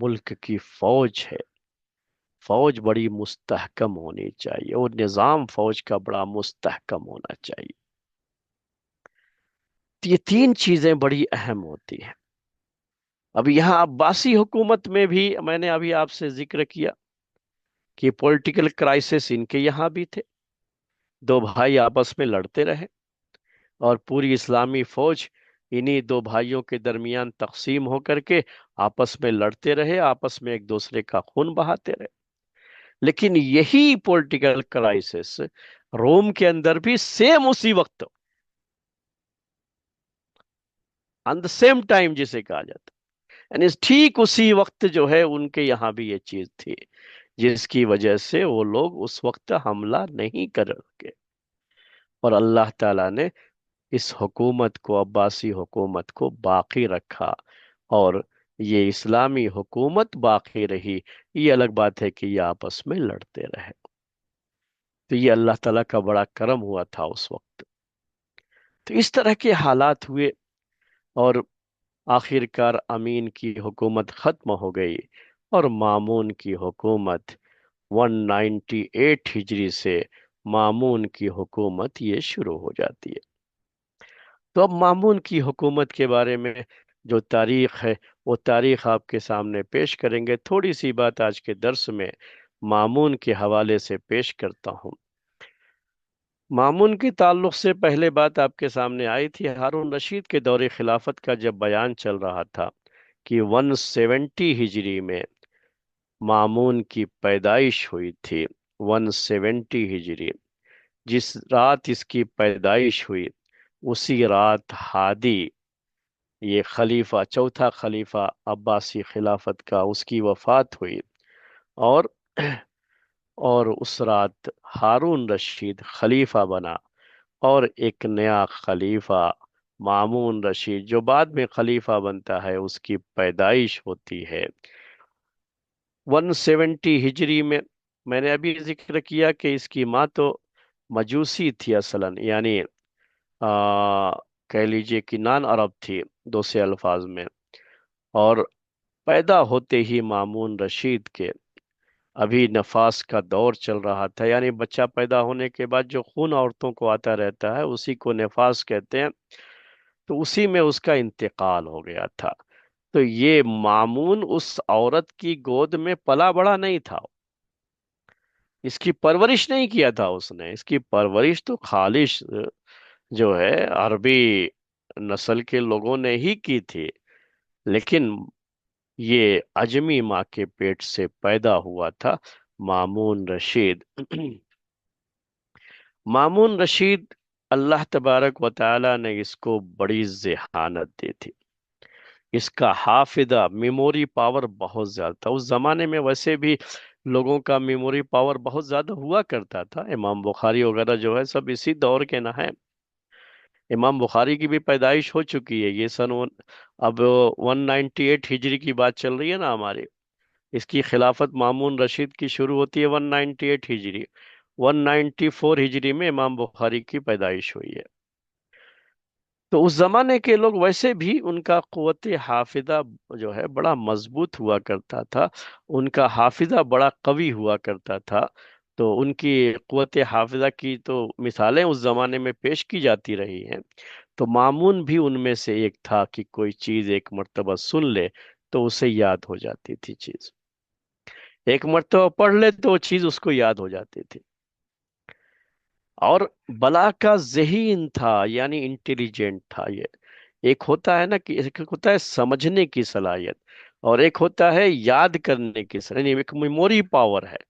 ملک کی فوج ہے، فوج بڑی مستحکم ہونی چاہیے، اور نظام فوج کا بڑا مستحکم ہونا چاہیے۔ یہ تین چیزیں بڑی اہم ہوتی ہیں۔ اب یہاں عباسی حکومت میں بھی میں نے ابھی آپ سے ذکر کیا کہ پولیٹیکل کرائسس ان کے یہاں بھی تھے، دو بھائی آپس میں لڑتے رہے اور پوری اسلامی فوج انہی دو بھائیوں کے درمیان تقسیم ہو کر کے آپس میں لڑتے رہے، آپس میں ایک دوسرے کا خون بہاتے رہے۔ لیکن یہی پولیٹیکل کرائسس روم کے اندر بھی سیم اسی وقت، آن دا سیم ٹائم جسے کہا جاتا، یعنی ٹھیک اسی وقت جو ہے ان کے یہاں بھی یہ چیز تھی، جس کی وجہ سے وہ لوگ اس وقت حملہ نہیں کر سکے، اور اللہ تعالیٰ نے اس حکومت کو، عباسی حکومت کو باقی رکھا، اور یہ اسلامی حکومت باقی رہی۔ یہ الگ بات ہے کہ یہ آپس میں لڑتے رہے، تو یہ اللہ تعالیٰ کا بڑا کرم ہوا تھا اس وقت۔ تو اس طرح کے حالات ہوئے، اور آخر کار امین کی حکومت ختم ہو گئی، اور مامون کی حکومت 198 ہجری سے مامون کی حکومت یہ شروع ہو جاتی ہے۔ تو اب مامون کی حکومت کے بارے میں جو تاریخ ہے وہ تاریخ آپ کے سامنے پیش کریں گے۔ تھوڑی سی بات آج کے درس میں مامون کے حوالے سے پیش کرتا ہوں۔ مامون کے تعلق سے پہلے بات آپ کے سامنے آئی تھی، ہارون رشید کے دور خلافت کا جب بیان چل رہا تھا کہ 170 ہجری میں مامون کی پیدائش ہوئی تھی، 170 ہجری، جس رات اس کی پیدائش ہوئی اسی رات ہادی، یہ خلیفہ، چوتھا خلیفہ عباسی خلافت کا، اس کی وفات ہوئی، اور اس رات ہارون رشید خلیفہ بنا، اور ایک نیا خلیفہ مامون رشید جو بعد میں خلیفہ بنتا ہے اس کی پیدائش ہوتی ہے 170 ہجری میں۔ میں نے ابھی ذکر کیا کہ اس کی ماں تو مجوسی تھی اصلاً، یعنی کہہ لیجئے کہ نان عرب تھی دوسرے الفاظ میں، اور پیدا ہوتے ہی مامون رشید کے ابھی نفاس کا دور چل رہا تھا، یعنی بچہ پیدا ہونے کے بعد جو خون عورتوں کو آتا رہتا ہے اسی کو نفاس کہتے ہیں، تو اسی میں اس کا انتقال ہو گیا تھا۔ تو یہ مامون اس عورت کی گود میں پلا بڑا نہیں تھا، اس کی پرورش نہیں کیا تھا اس نے، اس کی پرورش تو خالص جو ہے عربی نسل کے لوگوں نے ہی کی تھی، لیکن یہ عجمی ماں کے پیٹ سے پیدا ہوا تھا مامون رشید۔ مامون رشید، اللہ تبارک و تعالی نے اس کو بڑی ذہانت دی تھی، اس کا حافظہ، میموری پاور بہت زیادہ تھا اس زمانے میں، ویسے بھی لوگوں کا میموری پاور بہت زیادہ ہوا کرتا تھا، امام بخاری وغیرہ جو ہے سب اسی دور کے نہ ہیں، امام بخاری کی بھی پیدائش ہو چکی ہے، یہ اب 198 ہجری کی بات چل رہی ہے نا ہماری، اس کی خلافت مامون رشید کی شروع ہوتی ہے 198 ہجری، 194 ہجری میں امام بخاری کی پیدائش ہوئی ہے۔ تو اس زمانے کے لوگ ویسے بھی ان کا قوت حافظہ جو ہے بڑا مضبوط ہوا کرتا تھا، ان کا حافظہ بڑا قوی ہوا کرتا تھا، تو ان کی قوت حافظہ کی تو مثالیں اس زمانے میں پیش کی جاتی رہی ہیں۔ تو مامون بھی ان میں سے ایک تھا کہ کوئی چیز ایک مرتبہ سن لے تو اسے یاد ہو جاتی تھی چیز، ایک مرتبہ پڑھ لے تو وہ چیز اس کو یاد ہو جاتی تھی، اور بلا کا ذہین تھا، یعنی انٹیلیجنٹ تھا یہ۔ ایک ہوتا ہے نا کہ ایک ہوتا ہے سمجھنے کی صلاحیت، اور ایک ہوتا ہے یاد کرنے کی صلاحیت، یعنی ایک میموری پاور ہے،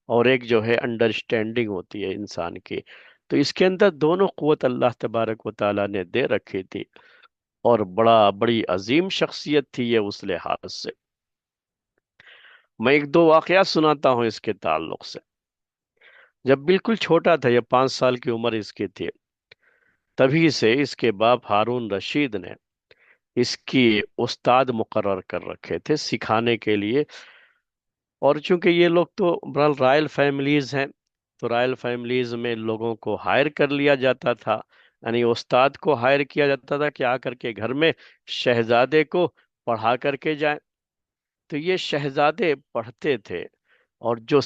اور ایک جو ہے انڈرسٹینڈنگ ہوتی ہے انسان کی، تو اس کے اندر دونوں قوت اللہ تبارک و تعالیٰ نے دے رکھی تھی، اور بڑی عظیم شخصیت تھی یہ اس لحاظ سے۔ میں ایک دو واقعات سناتا ہوں اس کے تعلق سے۔ جب بالکل چھوٹا تھا، یہ 5 سال کی عمر اس کی تھی، تبھی سے اس کے باپ ہارون رشید نے اس کی استاد مقرر کر رکھے تھے سکھانے کے لیے، اور چونکہ یہ لوگ تو برال رائل فیملیز ہیں، تو رائل فیملیز میں لوگوں کو ہائر کر لیا جاتا تھا، یعنی استاد کو ہائر کیا جاتا تھا کہ آ کر کے گھر میں شہزادے کو پڑھا کر کے جائیں، تو یہ شہزادے پڑھتے تھے، اور جو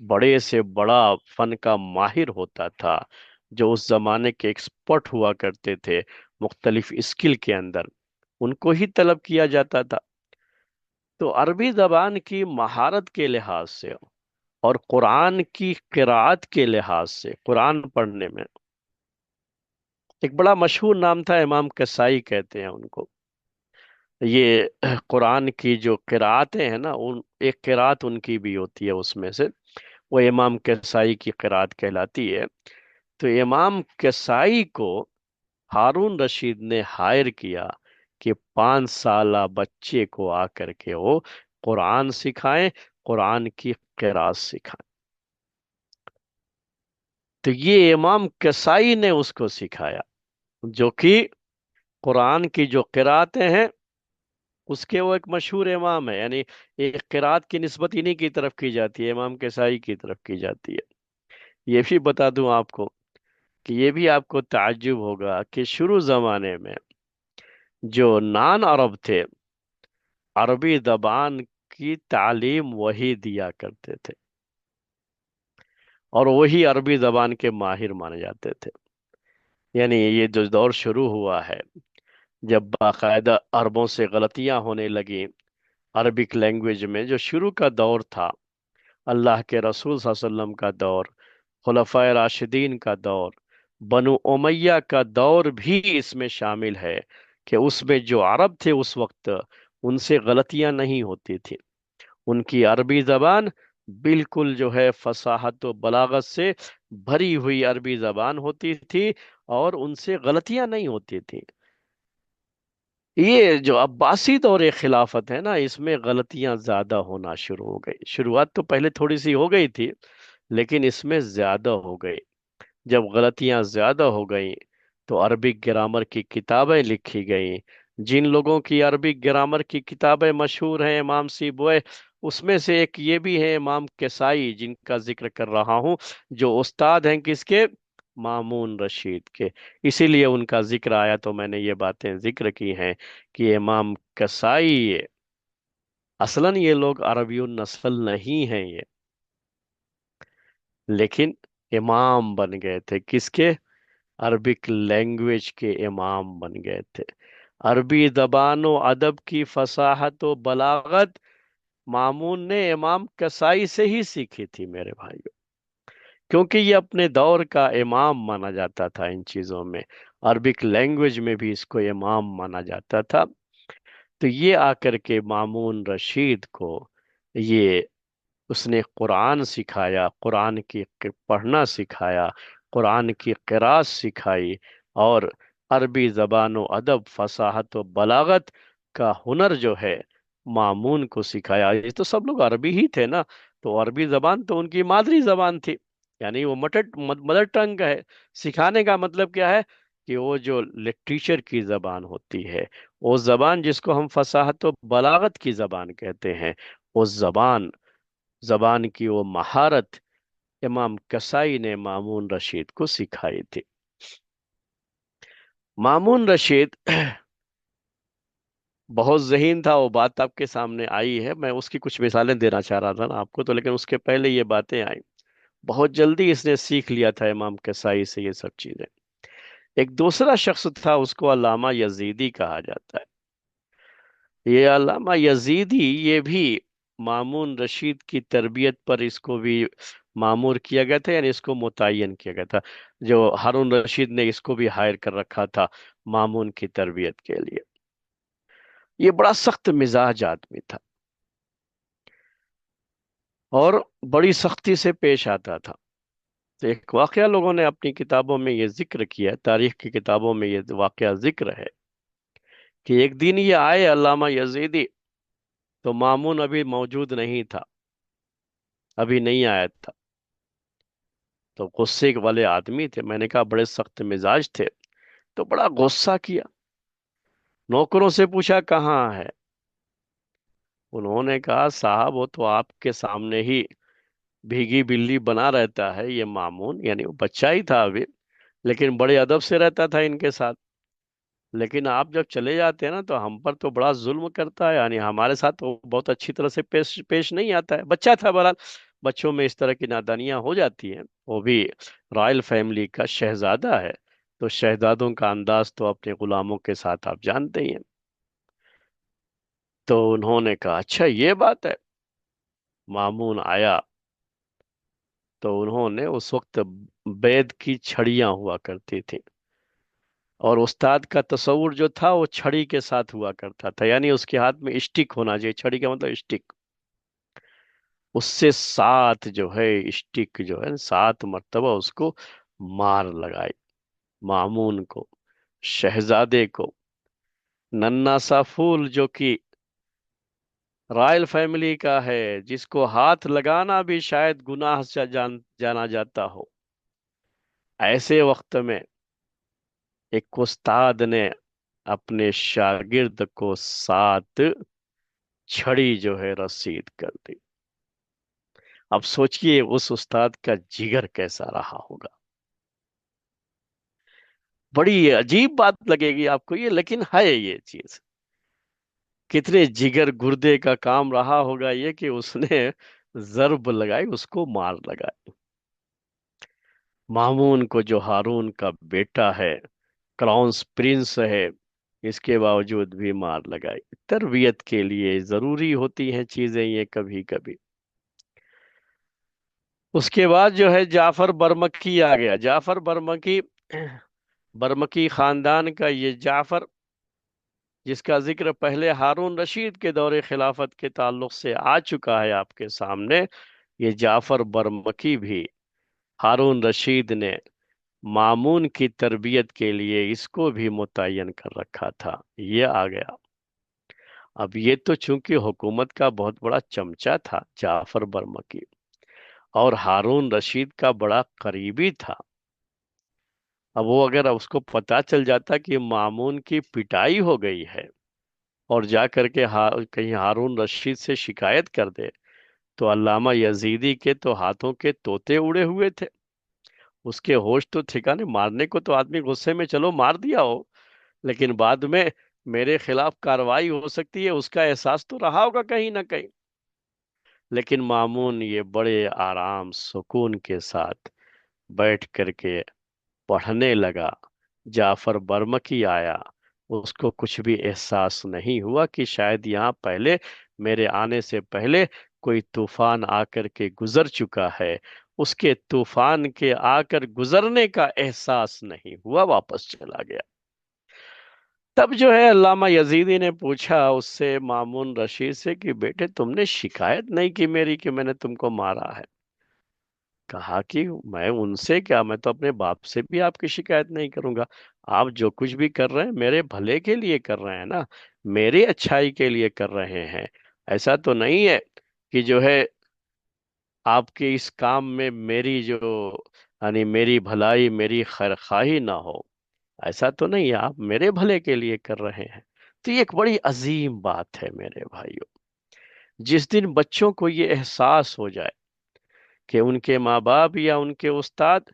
بڑے سے بڑا فن کا ماہر ہوتا تھا، جو اس زمانے کے ایکسپرٹ ہوا کرتے تھے مختلف اسکل کے اندر، ان کو ہی طلب کیا جاتا تھا۔ तो अरबी जबान की महारत के लिहाज से और कुरान की किरात के लिहाज से, कुरान पढ़ने में, एक बड़ा मशहूर नाम था, इमाम कसाई कहते हैं उनको। ये कुरान की जो किरातें हैं ना, उन एक किरात उनकी भी होती है उसमें से, वो इमाम कसाई की किरात कहलाती है। तो इमाम कसाई को हारून रशीद ने हायर किया कि 5 साला बच्चे को आकर के वो कुरान सिखाएं, कुरान की किरात सिखाएं। तो ये इमाम कसाई ने उसको सिखाया, जो कि कुरान की जो किरातें हैं उसके वो एक मशहूर इमाम है। यानी एक किरात की निस्बत इन्हीं की तरफ की जाती है, इमाम कसाई की तरफ की जाती है। ये भी बता दूं आपको कि ये भी आपको ताज्जुब होगा कि शुरू जमाने में जो नान अरब थे, अरबी जबान की तालीम वही दिया करते थे, और वही अरबी जबान के माहिर माने जाते थे। यानी ये जो दौर शुरू हुआ है, जब बाकायदा अरबों से गलतियां होने लगी अरबिक लैंग्वेज में, जो शुरू का दौर था, अल्लाह के रसूल सल्लल्लाहु अलैहि वसल्लम का दौर, खुलफाए राशिदीन का दौर, बनु उमैया का दौर भी इसमें शामिल है, कि उसमें जो अरब थे उस वक्त, उनसे गलतियां नहीं होती थी। उनकी अरबी जबान बिल्कुल जो है फसाहत व बलागत से भरी हुई अरबी जबान होती थी, और उनसे गलतियां नहीं होती थी। ये जो अब्बासी दौर खिलाफत है ना, इसमें गलतियां ज्यादा होना शुरू हो गई। शुरुआत तो पहले थोड़ी सी हो गई थी, लेकिन इसमें ज्यादा हो गई। जब गलतियां ज्यादा हो गई तो अरबिक ग्रामर की किताबें लिखी गई। जिन लोगों की अरबिक ग्रामर की किताबें मशहूर हैं, इमाम सिबोए, उसमें से एक ये भी है इमाम केसाई, जिनका जिक्र कर रहा हूं, जो उस्ताद हैं किसके, मामून रशीद के। इसीलिए उनका जिक्र आया तो मैंने ये बातें जिक्र की हैं कि इमाम कसाई, असलन ये लोग अरबियुन नस्ल नहीं हैं ये, लेकिन इमाम बन गए थे किसके, अरबिक लैंग्वेज के इमाम बन गए थे। अरबी जबान व अदब की फसाहत व बलागत मामून ने इमाम कसाई से ही सीखी थी मेरे भाइयों, क्योंकि ये अपने दौर का इमाम माना जाता था इन चीजों में। अरबिक लैंग्वेज में भी इसको इमाम माना जाता था। तो ये आकर के मामून रशीद को ये, उसने कुरान सिखाया, कुरान की पढ़ना सिखाया, कुरान की किरात सिखाई, और अरबी ज़बान व अदब, फसाहत व बलागत का हुनर जो है मामून को सिखाया। ये तो सब लोग अरबी ही थे ना, तो अरबी जबान तो उनकी मादरी जबान थी, यानी वो मदर टंग है। सिखाने का मतलब क्या है, कि वो जो लिटरेचर की जबान होती है, वो जबान जिसको हम फसाहत व बलागत की जबान कहते हैं, उस जबान की वो महारत इमाम कसाई ने मामून रशीद को सिखाई थी। मामून रशीद बहुत ज़हीन था, वो बात आपके सामने आई है। मैं उसकी कुछ मिसालें देना चाह रहा था ना आपको, तो लेकिन उसके पहले ये बातें आई। बहुत जल्दी इसने सीख लिया था इमाम कसाई से ये सब चीजें। एक दूसरा शख्स था, उसको अल्लामा यजीदी कहा जाता है। ये अल्लामा यजीदी, ये भी मामून रशीद की तरबियत पर इसको भी मामूर किया गया था, यानी इसको मुतय्यन किया गया था। जो हारून रशीद ने इसको भी हायर कर रखा था मामून की तरबियत के लिए। ये बड़ा सख्त मिजाज आदमी था, और बड़ी सख्ती से पेश आता था। तो एक वाकया लोगों ने अपनी किताबों में ये जिक्र किया, तारीख की किताबों में ये वाकया जिक्र है, कि एक दिन ये आए अल्लामा यजीदी, तो मामून अभी मौजूद नहीं था, अभी नहीं आया था। तो गुस्से वाले आदमी थे, मैंने कहा बड़े सख्त मिजाज थे, तो बड़ा गुस्सा किया। नौकरों से पूछा कहाँ है। उन्होंने कहा साहब वो तो आपके सामने ही भीगी बिल्ली बना रहता है, ये मामून, यानी वो बच्चा ही था अभी, लेकिन बड़े अदब से रहता था इनके साथ। लेकिन आप जब चले जाते हैं ना, तो हम पर तो बड़ा जुल्म करता है, यानी हमारे साथ तो बहुत अच्छी तरह से पेश पेश नहीं आता है। बच्चा था बहरहाल, बच्चों में इस तरह की नादानियां हो जाती हैं। वो भी रॉयल फैमिली का शहजादा है, तो शहजादों का अंदाज तो अपने गुलामों के साथ आप जानते ही हैं। تو उन्होंने कहा अच्छा ये बात है। मामून आया तो उन्होंने उस वक्त बैद की छड़ियां हुआ करती थी, और उस्ताद का तसव्वुर जो था वो छड़ी के साथ हुआ करता था, यानी उसके हाथ में स्टिक होना चाहिए, छड़ी का मतलब स्टिक। उससे सात जो है स्टिक जो है, सात मर्तबा उसको मार लगाई, मामून को, शहजादे को। नन्ना सा फूल जो कि रॉयल फैमिली का है, जिसको हाथ लगाना भी शायद गुनाह से जाना जाता हो, ऐसे वक्त में एक उस्ताद ने अपने शागिर्द को सात छड़ी जो है रसीद कर दी। अब सोचिए उस उस्ताद का जिगर कैसा रहा होगा। बड़ी अजीब बात लगेगी आपको ये, लेकिन है ये चीज। कितने जिगर गुर्दे का काम रहा होगा ये कि उसने जर्ब लगाई, उसको मार लगाई। मामून को, जो हारून का बेटा है, क्राउन प्रिंस है, इसके बावजूद भी मार लगाई। तरबियत के लिए जरूरी होती हैं चीजें ये कभी कभी। उसके बाद जो है जाफर बरमकी आ गया। जाफर बरमकी, बरमकी खानदान का ये जाफर, जिसका जिक्र पहले हारून रशीद के दौरे खिलाफत के ताल्लुक से आ चुका है आपके सामने, ये जाफर बरमकी भी हारून रशीद ने मामून की तरबियत के लिए इसको भी मुतय्यन कर रखा था। ये आ गया। अब ये तो चूंकि हुकूमत का बहुत बड़ा चमचा था जाफर बरमकी, और हारून रशीद का बड़ा करीबी था। अब वो अगर उसको पता चल जाता कि मामून की पिटाई हो गई है, और जा करके कहीं हारून रशीद से शिकायत कर दे, तो अल्लामा यजीदी के तो हाथों के तोते उड़े हुए थे। उसके होश तो ठिकाने, मारने को तो आदमी गुस्से में चलो मार दिया हो, लेकिन बाद में मेरे खिलाफ कार्रवाई हो सकती है, उसका एहसास तो रहा होगा कहीं ना कहीं। लेकिन मामून ये बड़े आराम सुकून के साथ बैठ करके पढ़ने लगा। जाफर बरमकी आया, उसको कुछ भी एहसास नहीं हुआ कि शायद यहाँ पहले, मेरे आने से पहले, कोई तूफान आकर के गुजर चुका है। उसके तूफान के आकर गुजरने का एहसास नहीं हुआ, वापस चला गया। तब जो है अल्लामा यजीदी ने पूछा उससे, मामून रशीद से, कि बेटे तुमने शिकायत नहीं की मेरी कि मैंने तुमको मारा है? कहा कि मैं उनसे क्या, मैं तो अपने बाप से भी आपकी शिकायत नहीं करूंगा। आप जो कुछ भी कर रहे हैं मेरे भले के लिए कर रहे हैं ना, मेरी अच्छाई के लिए कर रहे हैं। ऐसा तो नहीं है कि जो है आपके इस काम में मेरी जो, यानी मेरी भलाई, मेरी खैरखाही ना हो। ऐसा तो नहीं है, आप मेरे भले के लिए कर रहे हैं। तो ये एक बड़ी अजीम बात है मेरे भाइयों। जिस दिन बच्चों को ये एहसास हो जाए कि उनके माँ बाप या उनके उस्ताद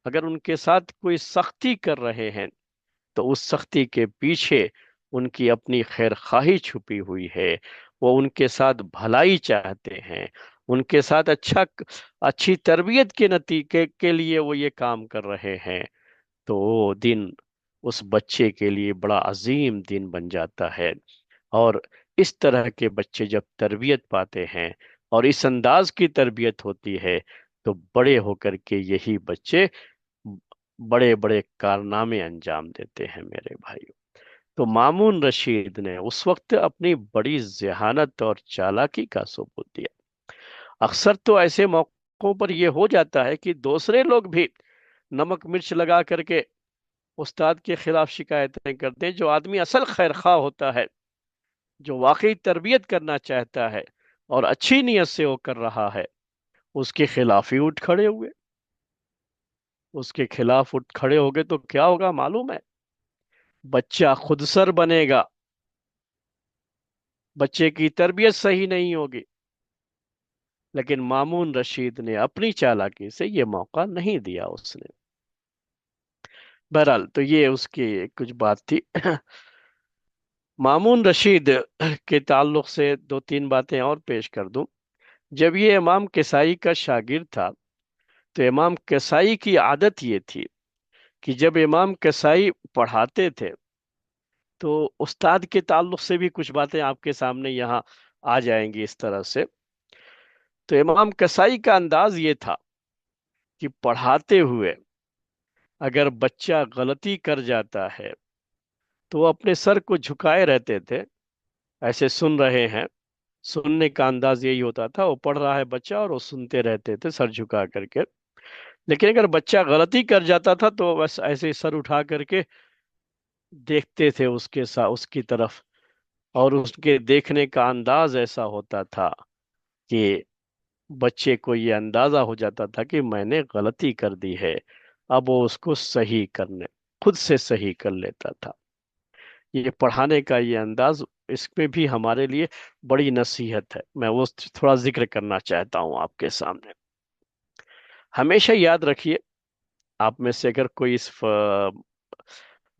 अगर उनके साथ कोई सख्ती कर रहे हैं, तो उस सख्ती के पीछे उनकी अपनी खैर खाही छुपी हुई है, वो उनके साथ भलाई चाहते हैं, उनके साथ अच्छी तरबियत के नतीजे के लिए वो ये काम कर रहे हैं, तो वो दिन उस बच्चे के लिए बड़ा अजीम दिन बन जाता है। और इस तरह के बच्चे जब तरबियत पाते हैं, और इस अंदाज की तरबियत होती है, तो बड़े होकर के यही बच्चे बड़े बड़े कारनामे अंजाम देते हैं मेरे भाइयों। तो मामून रशीद ने उस वक्त अपनी बड़ी जहानत और चालाकी का सबूत दिया। अक्सर तो ऐसे मौकों पर यह हो जाता है कि दूसरे लोग भी नमक मिर्च लगा करके उस्ताद के खिलाफ शिकायतें करते हैं। जो आदमी असल खैरखा होता है, जो वाकई तरबियत करना चाहता है और अच्छी नीयत से वो कर रहा है, उसके खिलाफ ही उठ खड़े हुए। उसके खिलाफ उठ खड़े हो गए तो क्या होगा मालूम है? बच्चा खुदसर बनेगा, बच्चे की तरबियत सही नहीं होगी। लेकिन मामून रशीद ने अपनी चालाकी से ये मौका नहीं दिया उसने। बहरहाल, तो ये उसकी कुछ बात थी। मामून रशीद के ताल्लुक से दो तीन बातें और पेश कर दूं। जब ये इमाम किसाई का शागिर्द था, तो इमाम किसाई की आदत ये थी कि जब इमाम किसाई पढ़ाते थे, तो उस्ताद के ताल्लुक से भी कुछ बातें आपके सामने यहाँ आ जाएंगी इस तरह से। तो इमाम कसाई का अंदाज ये था कि पढ़ाते हुए अगर बच्चा गलती कर जाता है तो वो अपने सर को झुकाए रहते थे, ऐसे सुन रहे हैं। सुनने का अंदाज यही होता था, वो पढ़ रहा है बच्चा और वो सुनते रहते थे सर झुका करके। लेकिन अगर बच्चा गलती कर जाता था तो बस ऐसे ही सर उठा करके देखते थे उसके साथ, उसकी तरफ। और उसके देखने का अंदाज ऐसा होता था कि बच्चे को ये अंदाजा हो जाता था कि मैंने गलती कर दी है। अब वो उसको सही करने, खुद से सही कर लेता था। ये पढ़ाने का ये अंदाज, इसमें भी हमारे लिए बड़ी नसीहत है, मैं वो थोड़ा जिक्र करना चाहता हूँ आपके सामने। हमेशा याद रखिए, आप में से अगर कोई इस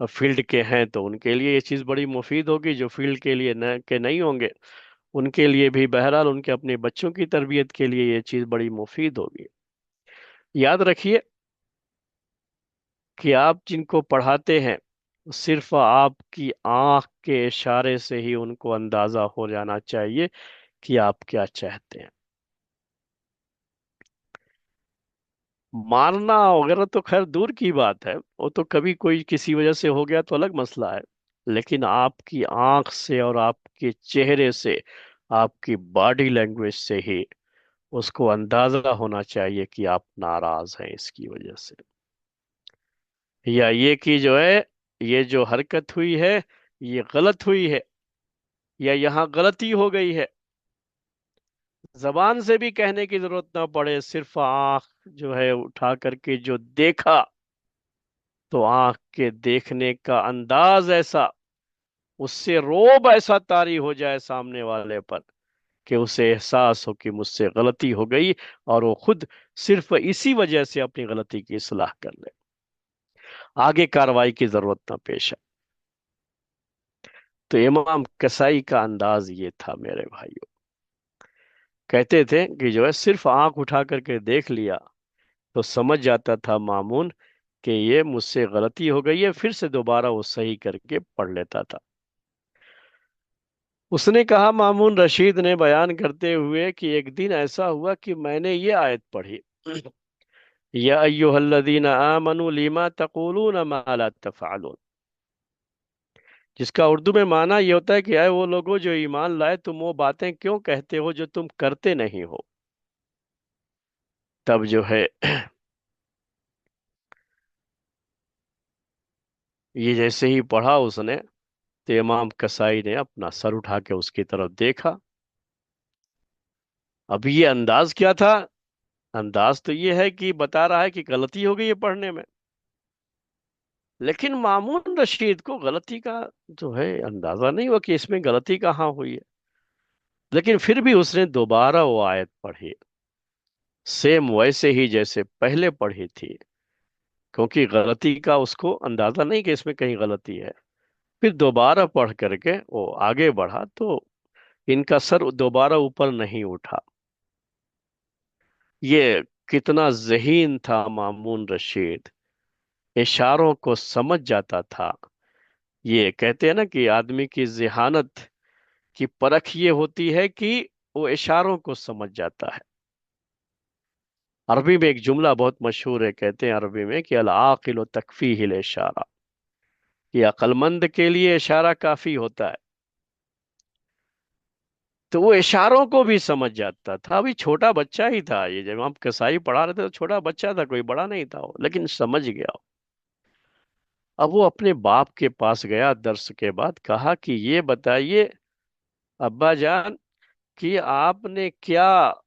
फील्ड के हैं तो उनके लिए ये चीज़ बड़ी मुफीद होगी, जो फील्ड के लिए न के नहीं होंगे उनके लिए भी बहरहाल उनके अपने बच्चों की तरबियत के लिए ये चीज़ बड़ी मुफीद होगी। याद रखिए कि आप जिनको पढ़ाते हैं, सिर्फ आपकी आंख के इशारे से ही उनको अंदाजा हो जाना चाहिए कि आप क्या चाहते हैं। मारना वगैरह तो खैर दूर की बात है, वो तो कभी कोई किसी वजह से हो गया तो अलग मसला है। लेकिन आपकी आंख से और आपके चेहरे से, आपकी बॉडी लैंग्वेज से ही उसको अंदाजा होना चाहिए कि आप नाराज हैं इसकी वजह से, या ये कि जो है, ये जो हरकत हुई है ये गलत हुई है, या यहाँ गलती हो गई है। जबान से भी कहने की जरूरत ना पड़े, सिर्फ आंख जो है उठा करके जो देखा, तो आंख के देखने का अंदाज ऐसा, उससे रोब ऐसा तारी हो जाए सामने वाले पर कि उसे एहसास हो कि मुझसे गलती हो गई, और वो खुद सिर्फ इसी वजह से अपनी गलती की इस्लाह कर ले, आगे कार्रवाई की जरूरत ना पेश आए। तो इमाम कसाई का अंदाज ये था मेरे भाइयों। कहते थे कि जो है सिर्फ आंख उठा करके देख लिया तो समझ जाता था मामून कि ये मुझसे गलती हो गई है, फिर से दोबारा वो सही करके पढ़ लेता था। उसने कहा, मामून रशीद ने बयान करते हुए, कि एक दिन ऐसा हुआ कि मैंने ये आयत पढ़ी, या अय्युहल्लज़ीना आमनू लिमा तक़ूलून मा ला तफ़अलून, जिसका उर्दू में माना ये होता है कि आए वो लोगों जो ईमान लाए, तुम वो बातें क्यों कहते हो जो तुम करते नहीं हो। तब जो है ये जैसे ही पढ़ा उसने, तो इमाम कसाई ने अपना सर उठा के उसकी तरफ देखा। अब ये अंदाज क्या था? अंदाज तो ये है कि बता रहा है कि गलती हो गई है पढ़ने में। लेकिन मामून रशीद को गलती का जो है अंदाजा नहीं हुआ कि इसमें गलती कहाँ हुई है। लेकिन फिर भी उसने दोबारा वो आयत पढ़ी, सेम वैसे ही जैसे पहले पढ़ी थी, क्योंकि गलती का उसको अंदाजा नहीं कि इसमें कहीं गलती है। फिर दोबारा पढ़ करके वो आगे बढ़ा, तो इनका सर दोबारा ऊपर नहीं उठा। ये कितना ज़हीन था मामून रशीद, इशारों को समझ जाता था। ये कहते हैं ना कि आदमी की जिहानत की परख ये होती है कि वो इशारों को समझ जाता है। अरबी में एक जुमला बहुत मशहूर है, कहते हैं अरबी में कि अल आकिल तकफीहिल इशारा, कि अक्लमंद के लिए इशारा काफी होता है। तो वो इशारों को भी समझ जाता था। अभी छोटा बच्चा ही था ये, जब हम कसाई पढ़ा रहे थे तो छोटा बच्चा था, कोई बड़ा नहीं था वो, लेकिन समझ गया। अब वो अपने बाप के पास गया दर्स के बाद, कहा कि ये बताइए अब्बा जान, कि आपने क्या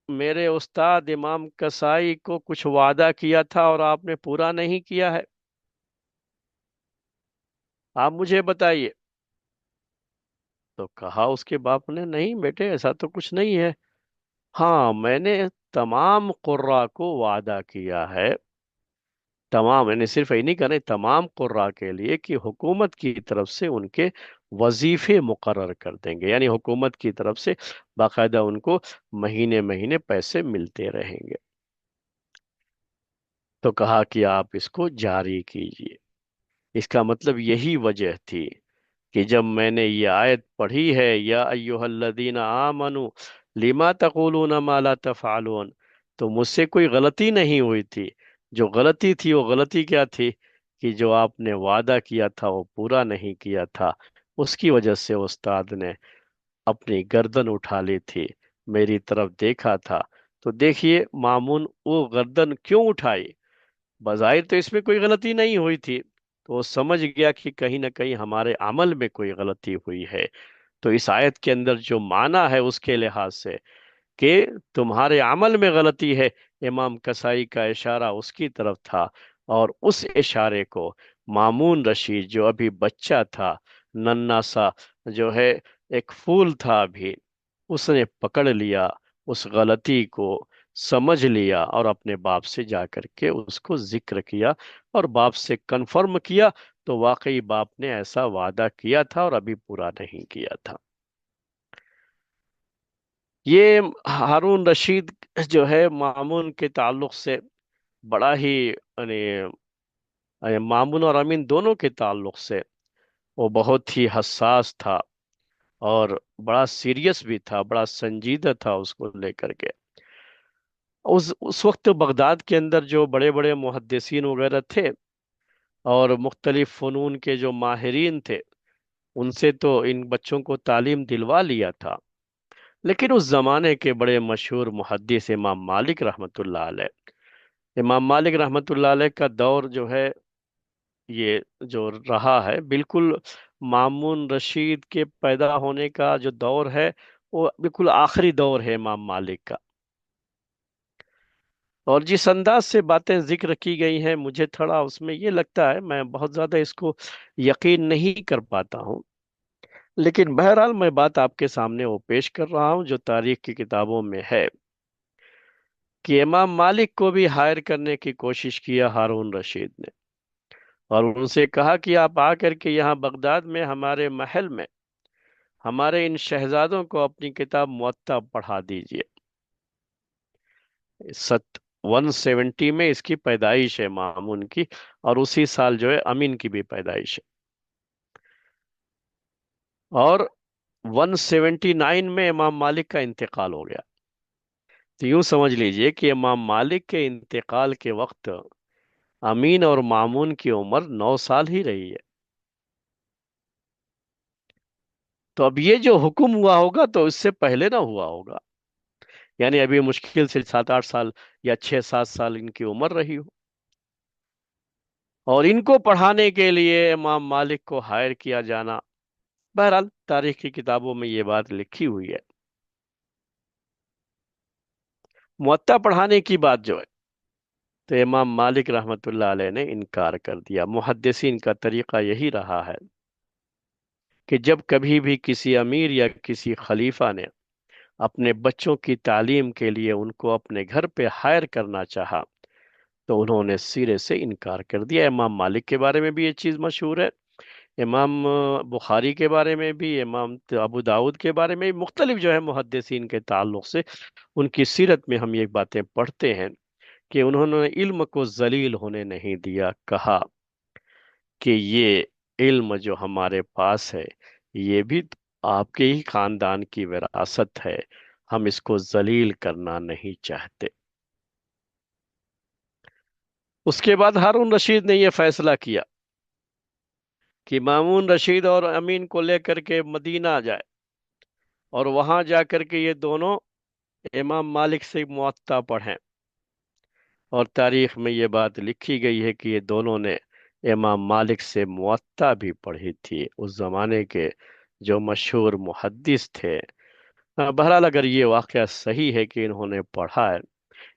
मेरे उस्ताद इमाम कसाई को कुछ वादा किया था और आपने पूरा नहीं किया है, आप मुझे बताइए। तो कहा उसके बाप ने, नहीं बेटे ऐसा तो कुछ नहीं है। हाँ, मैंने तमाम कुर्रा को वादा किया है, तमाम, मैंने सिर्फ ये नहीं कहा, तमाम कुर्रा के लिए, कि हुकूमत की तरफ से उनके वजीफे मुकर्रर कर देंगे, यानी हुकूमत की तरफ से बाकायदा उनको महीने महीने पैसे मिलते रहेंगे। तो कहा कि आप इसको जारी कीजिए। इसका मतलब यही वजह थी कि जब मैंने ये आयत पढ़ी है, या अय्युहल्लदीना आमनु लिमा तक़ूलूना मा ला तफ़अलून, तो मुझसे कोई गलती नहीं हुई थी। जो गलती थी वो गलती क्या थी, कि जो आपने वादा किया था वो पूरा नहीं किया था। उसकी वजह से उस्ताद ने अपनी गर्दन उठा ली थी, मेरी तरफ देखा था। तो देखिए मामून वो गर्दन क्यों उठाई, बज़ाहिर तो इसमें कोई गलती नहीं हुई थी, तो वो समझ गया कि कहीं ना कहीं हमारे अमल में कोई गलती हुई है। तो इस आयत के अंदर जो माना है उसके लिहाज से कि तुम्हारे अमल में गलती है, इमाम कसाई का इशारा उसकी तरफ था। और उस इशारे को मामून रशीद जो अभी बच्चा था, नन्ना सा जो है, एक फूल था अभी, उसने पकड़ लिया, उस गलती को समझ लिया और अपने बाप से जा करके उसको जिक्र किया, और बाप से कंफर्म किया। तो वाकई बाप ने ऐसा वादा किया था और अभी पूरा नहीं किया था। ये हारून रशीद जो है मामून के ताल्लुक से बड़ा ही मामून और अमीन दोनों के ताल्लुक से वो बहुत ही हसास था, और बड़ा सीरियस भी था, बड़ा संजीदा था उसको लेकर के। उस वक्त बगदाद के अंदर जो बड़े बड़े मुहद्दिसीन वगैरह थे और मुख्तलिफ फ़नून के जो माहिरीन थे, उनसे तो इन बच्चों को तालीम दिलवा लिया था। लेकिन उस जमाने के बड़े मशहूर मुहद्दिस इमाम मालिक रहमतुल्लाह अलैह, इमाम मालिक रहमतुल्लाह अलैह का दौर जो है, ये जो रहा है बिल्कुल मामून रशीद के पैदा होने का जो दौर है, वो बिल्कुल आखिरी दौर है इमाम मालिक का। और जिस अंदाज से बातें जिक्र की गई हैं, मुझे थोड़ा उसमें ये लगता है, मैं बहुत ज्यादा इसको यकीन नहीं कर पाता हूँ। लेकिन बहरहाल मैं बात आपके सामने वो पेश कर रहा हूँ जो तारीख की किताबों में है, कि इमाम मालिक को भी हायर करने की कोशिश किया हारून रशीद ने, और उनसे कहा कि आप आकर के यहाँ बगदाद में हमारे महल में हमारे इन शहजादों को अपनी किताब मुअत्ता पढ़ा दीजिए। सत 170 में इसकी पैदाइश है मामून की, और उसी साल जो है अमीन की भी पैदाइश है। और 179 में इमाम मालिक का इंतकाल हो गया। तो यूं समझ लीजिए कि इमाम मालिक के इंतकाल के वक्त अमीन और मामून की उम्र 9 साल ही रही है। तो अब ये जो हुक्म हुआ होगा तो इससे पहले ना हुआ होगा, यानी अभी मुश्किल से 7-8 साल या 6-7 साल इनकी उम्र रही हो, और इनको पढ़ाने के लिए इमाम मालिक को हायर किया जाना। बहरहाल तारीख की किताबों में ये बात लिखी हुई है। मुअत्ता पढ़ाने की बात जो है, तो इमाम मालिक रहमतुल्लाह अलैह ने इनकार कर दिया। मुहद्दिसीन का तरीका यही रहा है कि जब कभी भी किसी अमीर या किसी खलीफा ने अपने बच्चों की तालीम के लिए उनको अपने घर पे हायर करना चाहा, तो उन्होंने सिरे से इनकार कर दिया। इमाम मालिक के बारे में भी ये चीज़ मशहूर है, इमाम बुखारी के बारे में भी, इमाम अबू दाऊद के बारे में भी, मुख्तलिफ जो है मुहद्दिसीन के ताल्लुक से उनकी सीरत में हम ये बातें पढ़ते हैं कि उन्होंने इल्म को जलील होने नहीं दिया। कहा कि ये इल्म जो हमारे पास है, ये भी आपके ही खानदान की विरासत है, हम इसको जलील करना नहीं चाहते। उसके बाद हारून रशीद ने यह फैसला किया कि मामून रशीद और अमीन को लेकर के मदीना जाए, और वहां जाकर के ये दोनों इमाम मालिक से मुअत्ता पढ़ें। और तारीख में ये बात लिखी गई है कि ये दोनों ने इमाम मालिक से मुअत्ता भी पढ़ी थी, उस जमाने के जो मशहूर मुहद्दिस थे। बहरहाल अगर ये वाक़या सही है कि इन्होंने पढ़ा है,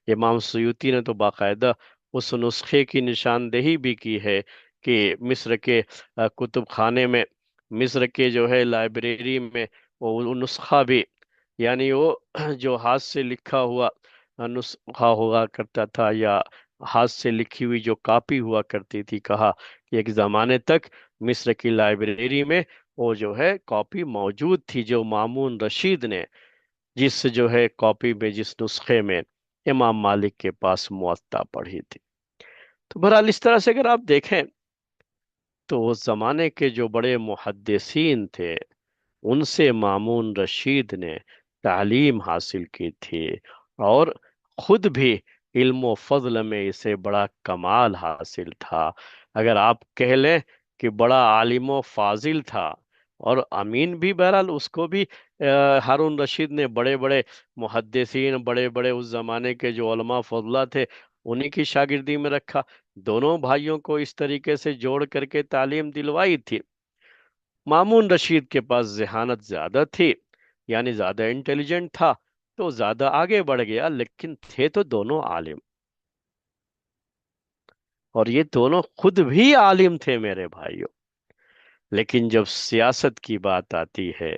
इमाम सुयूती ने तो बाकायदा उस नुस्खे की निशानदेही भी की है कि मिस्र के कुतुब खाने में, मिस्र के जो है लाइब्रेरी में वो नुस्खा भी, यानी वो जो हाथ से लिखा हुआ नुस्खा हुआ करता था, या हाथ से लिखी हुई जो कॉपी हुआ करती थी, कहा कि एक ज़माने तक मिस्र की लाइब्रेरी में वो जो है कॉपी मौजूद थी, जो मामून रशीद ने जिस जो है कॉपी में, जिस नुस्खे में इमाम मालिक के पास मुअत्ता पढ़ी थी। तो बहरहाल इस तरह से अगर आप देखें تو उस जमाने के जो बड़े मुहद्दिसीन थे, उनसे मामून रशीद ने तालीम हासिल की थी, और खुद भी इल्म फजल में इसे बड़ा कमाल हासिल था। अगर आप कह लें कि बड़ा आलिम व फाजिल था। और अमीन भी बहरहाल उसको भी हारून रशीद ने बड़े बड़े मुहद्दिसीन, बड़े बड़े उस जमाने के जो उलमा फजला थे, उन्हीं की शागिर्दी में रखा। दोनों भाइयों को इस तरीके से जोड़ करके तालीम दिलवाई थी। मामून रशीद के पास जहानत ज्यादा थी, यानी ज्यादा इंटेलिजेंट था, तो ज्यादा आगे बढ़ गया, लेकिन थे तो दोनों आलिम। और ये दोनों खुद भी आलिम थे मेरे भाइयों। लेकिन जब सियासत की बात आती है,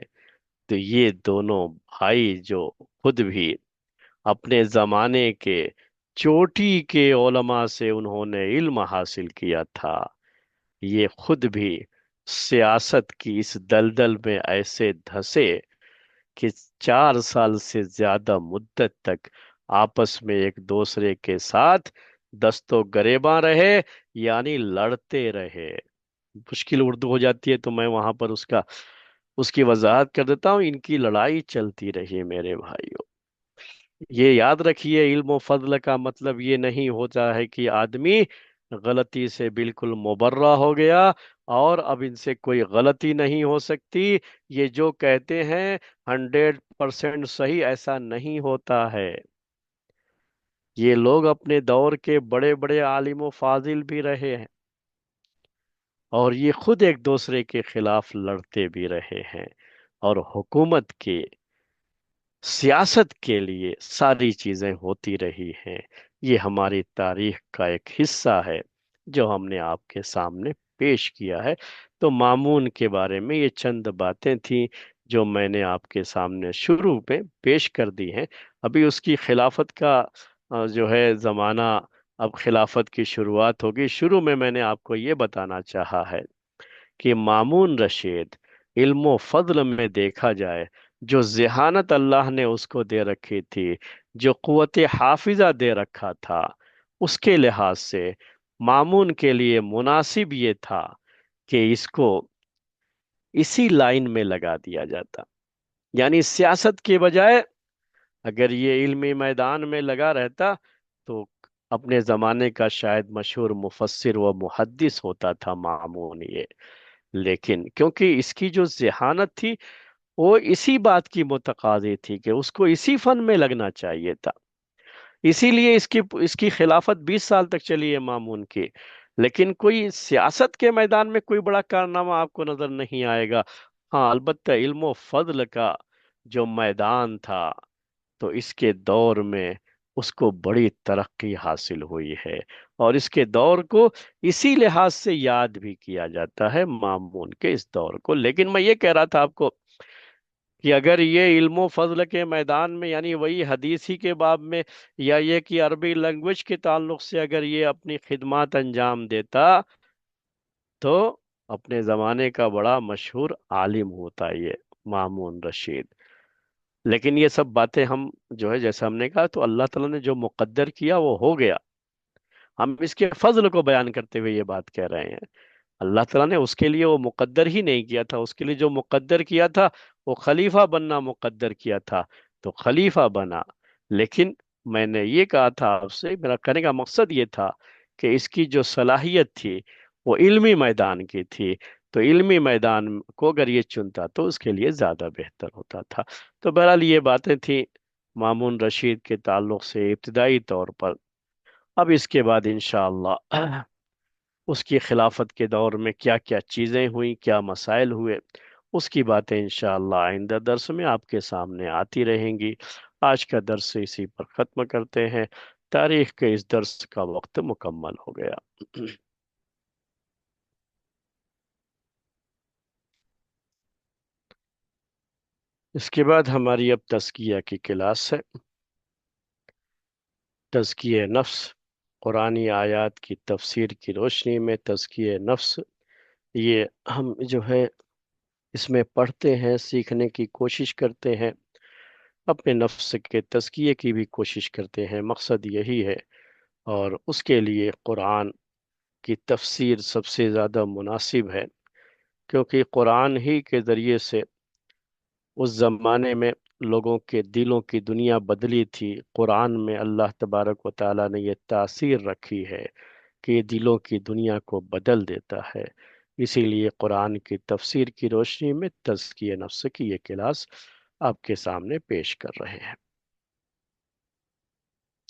तो ये दोनों भाई जो खुद भी अपने जमाने के चोटी के उलमा से उन्होंने इल्म हासिल किया था, ये खुद भी सियासत की इस दलदल में ऐसे धंसे कि 4 साल से ज्यादा मुद्दत तक आपस में एक दूसरे के साथ दस्तो गरेबां रहे, यानी लड़ते रहे। मुश्किल उर्दू हो जाती है तो मैं वहां पर उसकी वजाहत कर देता हूँ। इनकी लड़ाई चलती रही मेरे भाइयों। ये याद रखिए, इल्म फضल का मतलब ये नहीं होता है कि आदमी गलती से बिल्कुल मुबर्रा हो गया और अब इनसे कोई गलती नहीं हो सकती। ये जो कहते हैं 100% सही, ऐसा नहीं होता है। ये लोग अपने दौर के बड़े बड़े आलिम व फाजिल भी रहे हैं, और ये खुद एक दूसरे के खिलाफ लड़ते भी रहे हैं, और हुकूमत के सियासत के लिए सारी चीजें होती रही हैं। ये हमारी तारीख का एक हिस्सा है जो हमने आपके सामने पेश किया है। तो मामून के बारे में ये चंद बातें थी जो मैंने आपके सामने शुरू में पेश कर दी हैं। अभी उसकी खिलाफत का जो है जमाना, अब खिलाफत की शुरुआत होगी। शुरू में मैंने आपको ये बताना चाहा है कि मामून रशीद इल्म फضल में देखा जाए, जो ज़हानत अल्लाह ने उसको दे रखी थी, जो कुव्वत हाफिजा दे रखा था, उसके लिहाज से मामून के लिए मुनासिब ये था कि इसको इसी लाइन में लगा दिया जाता। यानी सियासत के बजाय अगर ये इल्मी मैदान में लगा रहता, तो अपने जमाने का शायद मशहूर मुफस्सिर व मुहद्दिस होता था मामून ये। लेकिन क्योंकि इसकी जो ज़हानत थी, वो इसी बात की मुतकादी थी कि उसको इसी फन में लगना चाहिए था, इसीलिए इसकी इसकी खिलाफत 20 साल तक चली है मामून की। लेकिन कोई सियासत के मैदान में कोई बड़ा कारनामा आपको नजर नहीं आएगा। हाँ, अलबत्ता इल्म फضल का जो मैदान था, तो इसके दौर में उसको बड़ी तरक्की हासिल हुई है, और इसके दौर को इसी लिहाज से याद भी किया जाता है, मामून के इस दौर को। लेकिन मैं ये कह रहा था आपको कि अगर ये इल्मो फजल के मैदान में, यानी वही हदीस ही के बाब में, या ये कि अरबी लैंग्वेज के ताल्लुक से अगर ये अपनी खिदमत अंजाम देता, तो अपने जमाने का बड़ा मशहूर आलिम होता ये मामून रशीद। लेकिन ये सब बातें हम जो है, जैसा हमने कहा, तो अल्लाह ताला ने जो मुकद्दर किया वो हो गया। हम इसके फजल को बयान करते हुए ये बात कह रहे हैं। अल्लाह ताला ने उसके लिए वो मुकद्दर ही नहीं किया था। उसके लिए जो मुकद्दर किया था, वो खलीफा बनना मुकद्दर किया था, तो खलीफा बना। लेकिन मैंने ये कहा था आपसे, मेरा कहने का मकसद ये था कि इसकी जो सलाहियत थी वो इल्मी मैदान की थी। तो इल्मी मैदान को अगर ये चुनता तो उसके लिए ज्यादा बेहतर होता था। तो बहरहाल ये बातें थी मामून रशीद के ताल्लुक से इब्तदाई तौर पर। अब इसके बाद इंशाअल्लाह उसकी खिलाफत के दौर में क्या क्या चीज़ें हुई, क्या मसाइल हुए, उसकी बातें इंशाअल्लाह आइंदा दर्स में आपके सामने आती रहेंगी। आज का दर्स इसी पर ख़त्म करते हैं। तारीख के इस दर्स का वक्त मुकम्मल हो गया। इसके बाद हमारी अब तज़किया की क्लास है। तज़किया नफ्स, कुरानी आयत की तफसीर की रोशनी में तज़किया नफ्स, ये हम जो है इसमें पढ़ते हैं, सीखने की कोशिश करते हैं, अपने नफ्स के तज़किए की भी कोशिश करते हैं। मकसद यही है, और उसके लिए कुरान کی تفسیر سب سے زیادہ مناسب ہے، کیونکہ قرآن ہی کے ذریعے سے اس زمانے میں لوگوں کے دلوں کی دنیا بدلی تھی۔ قرآن میں اللہ تبارک و تعالیٰ نے یہ تاثیر رکھی ہے کہ یہ دلوں کی دنیا کو بدل دیتا ہے۔ اسی لیے قرآن کی تفسیر کی روشنی میں تزکیہ نفس کی یہ کلاس آپ کے سامنے پیش کر رہے ہیں۔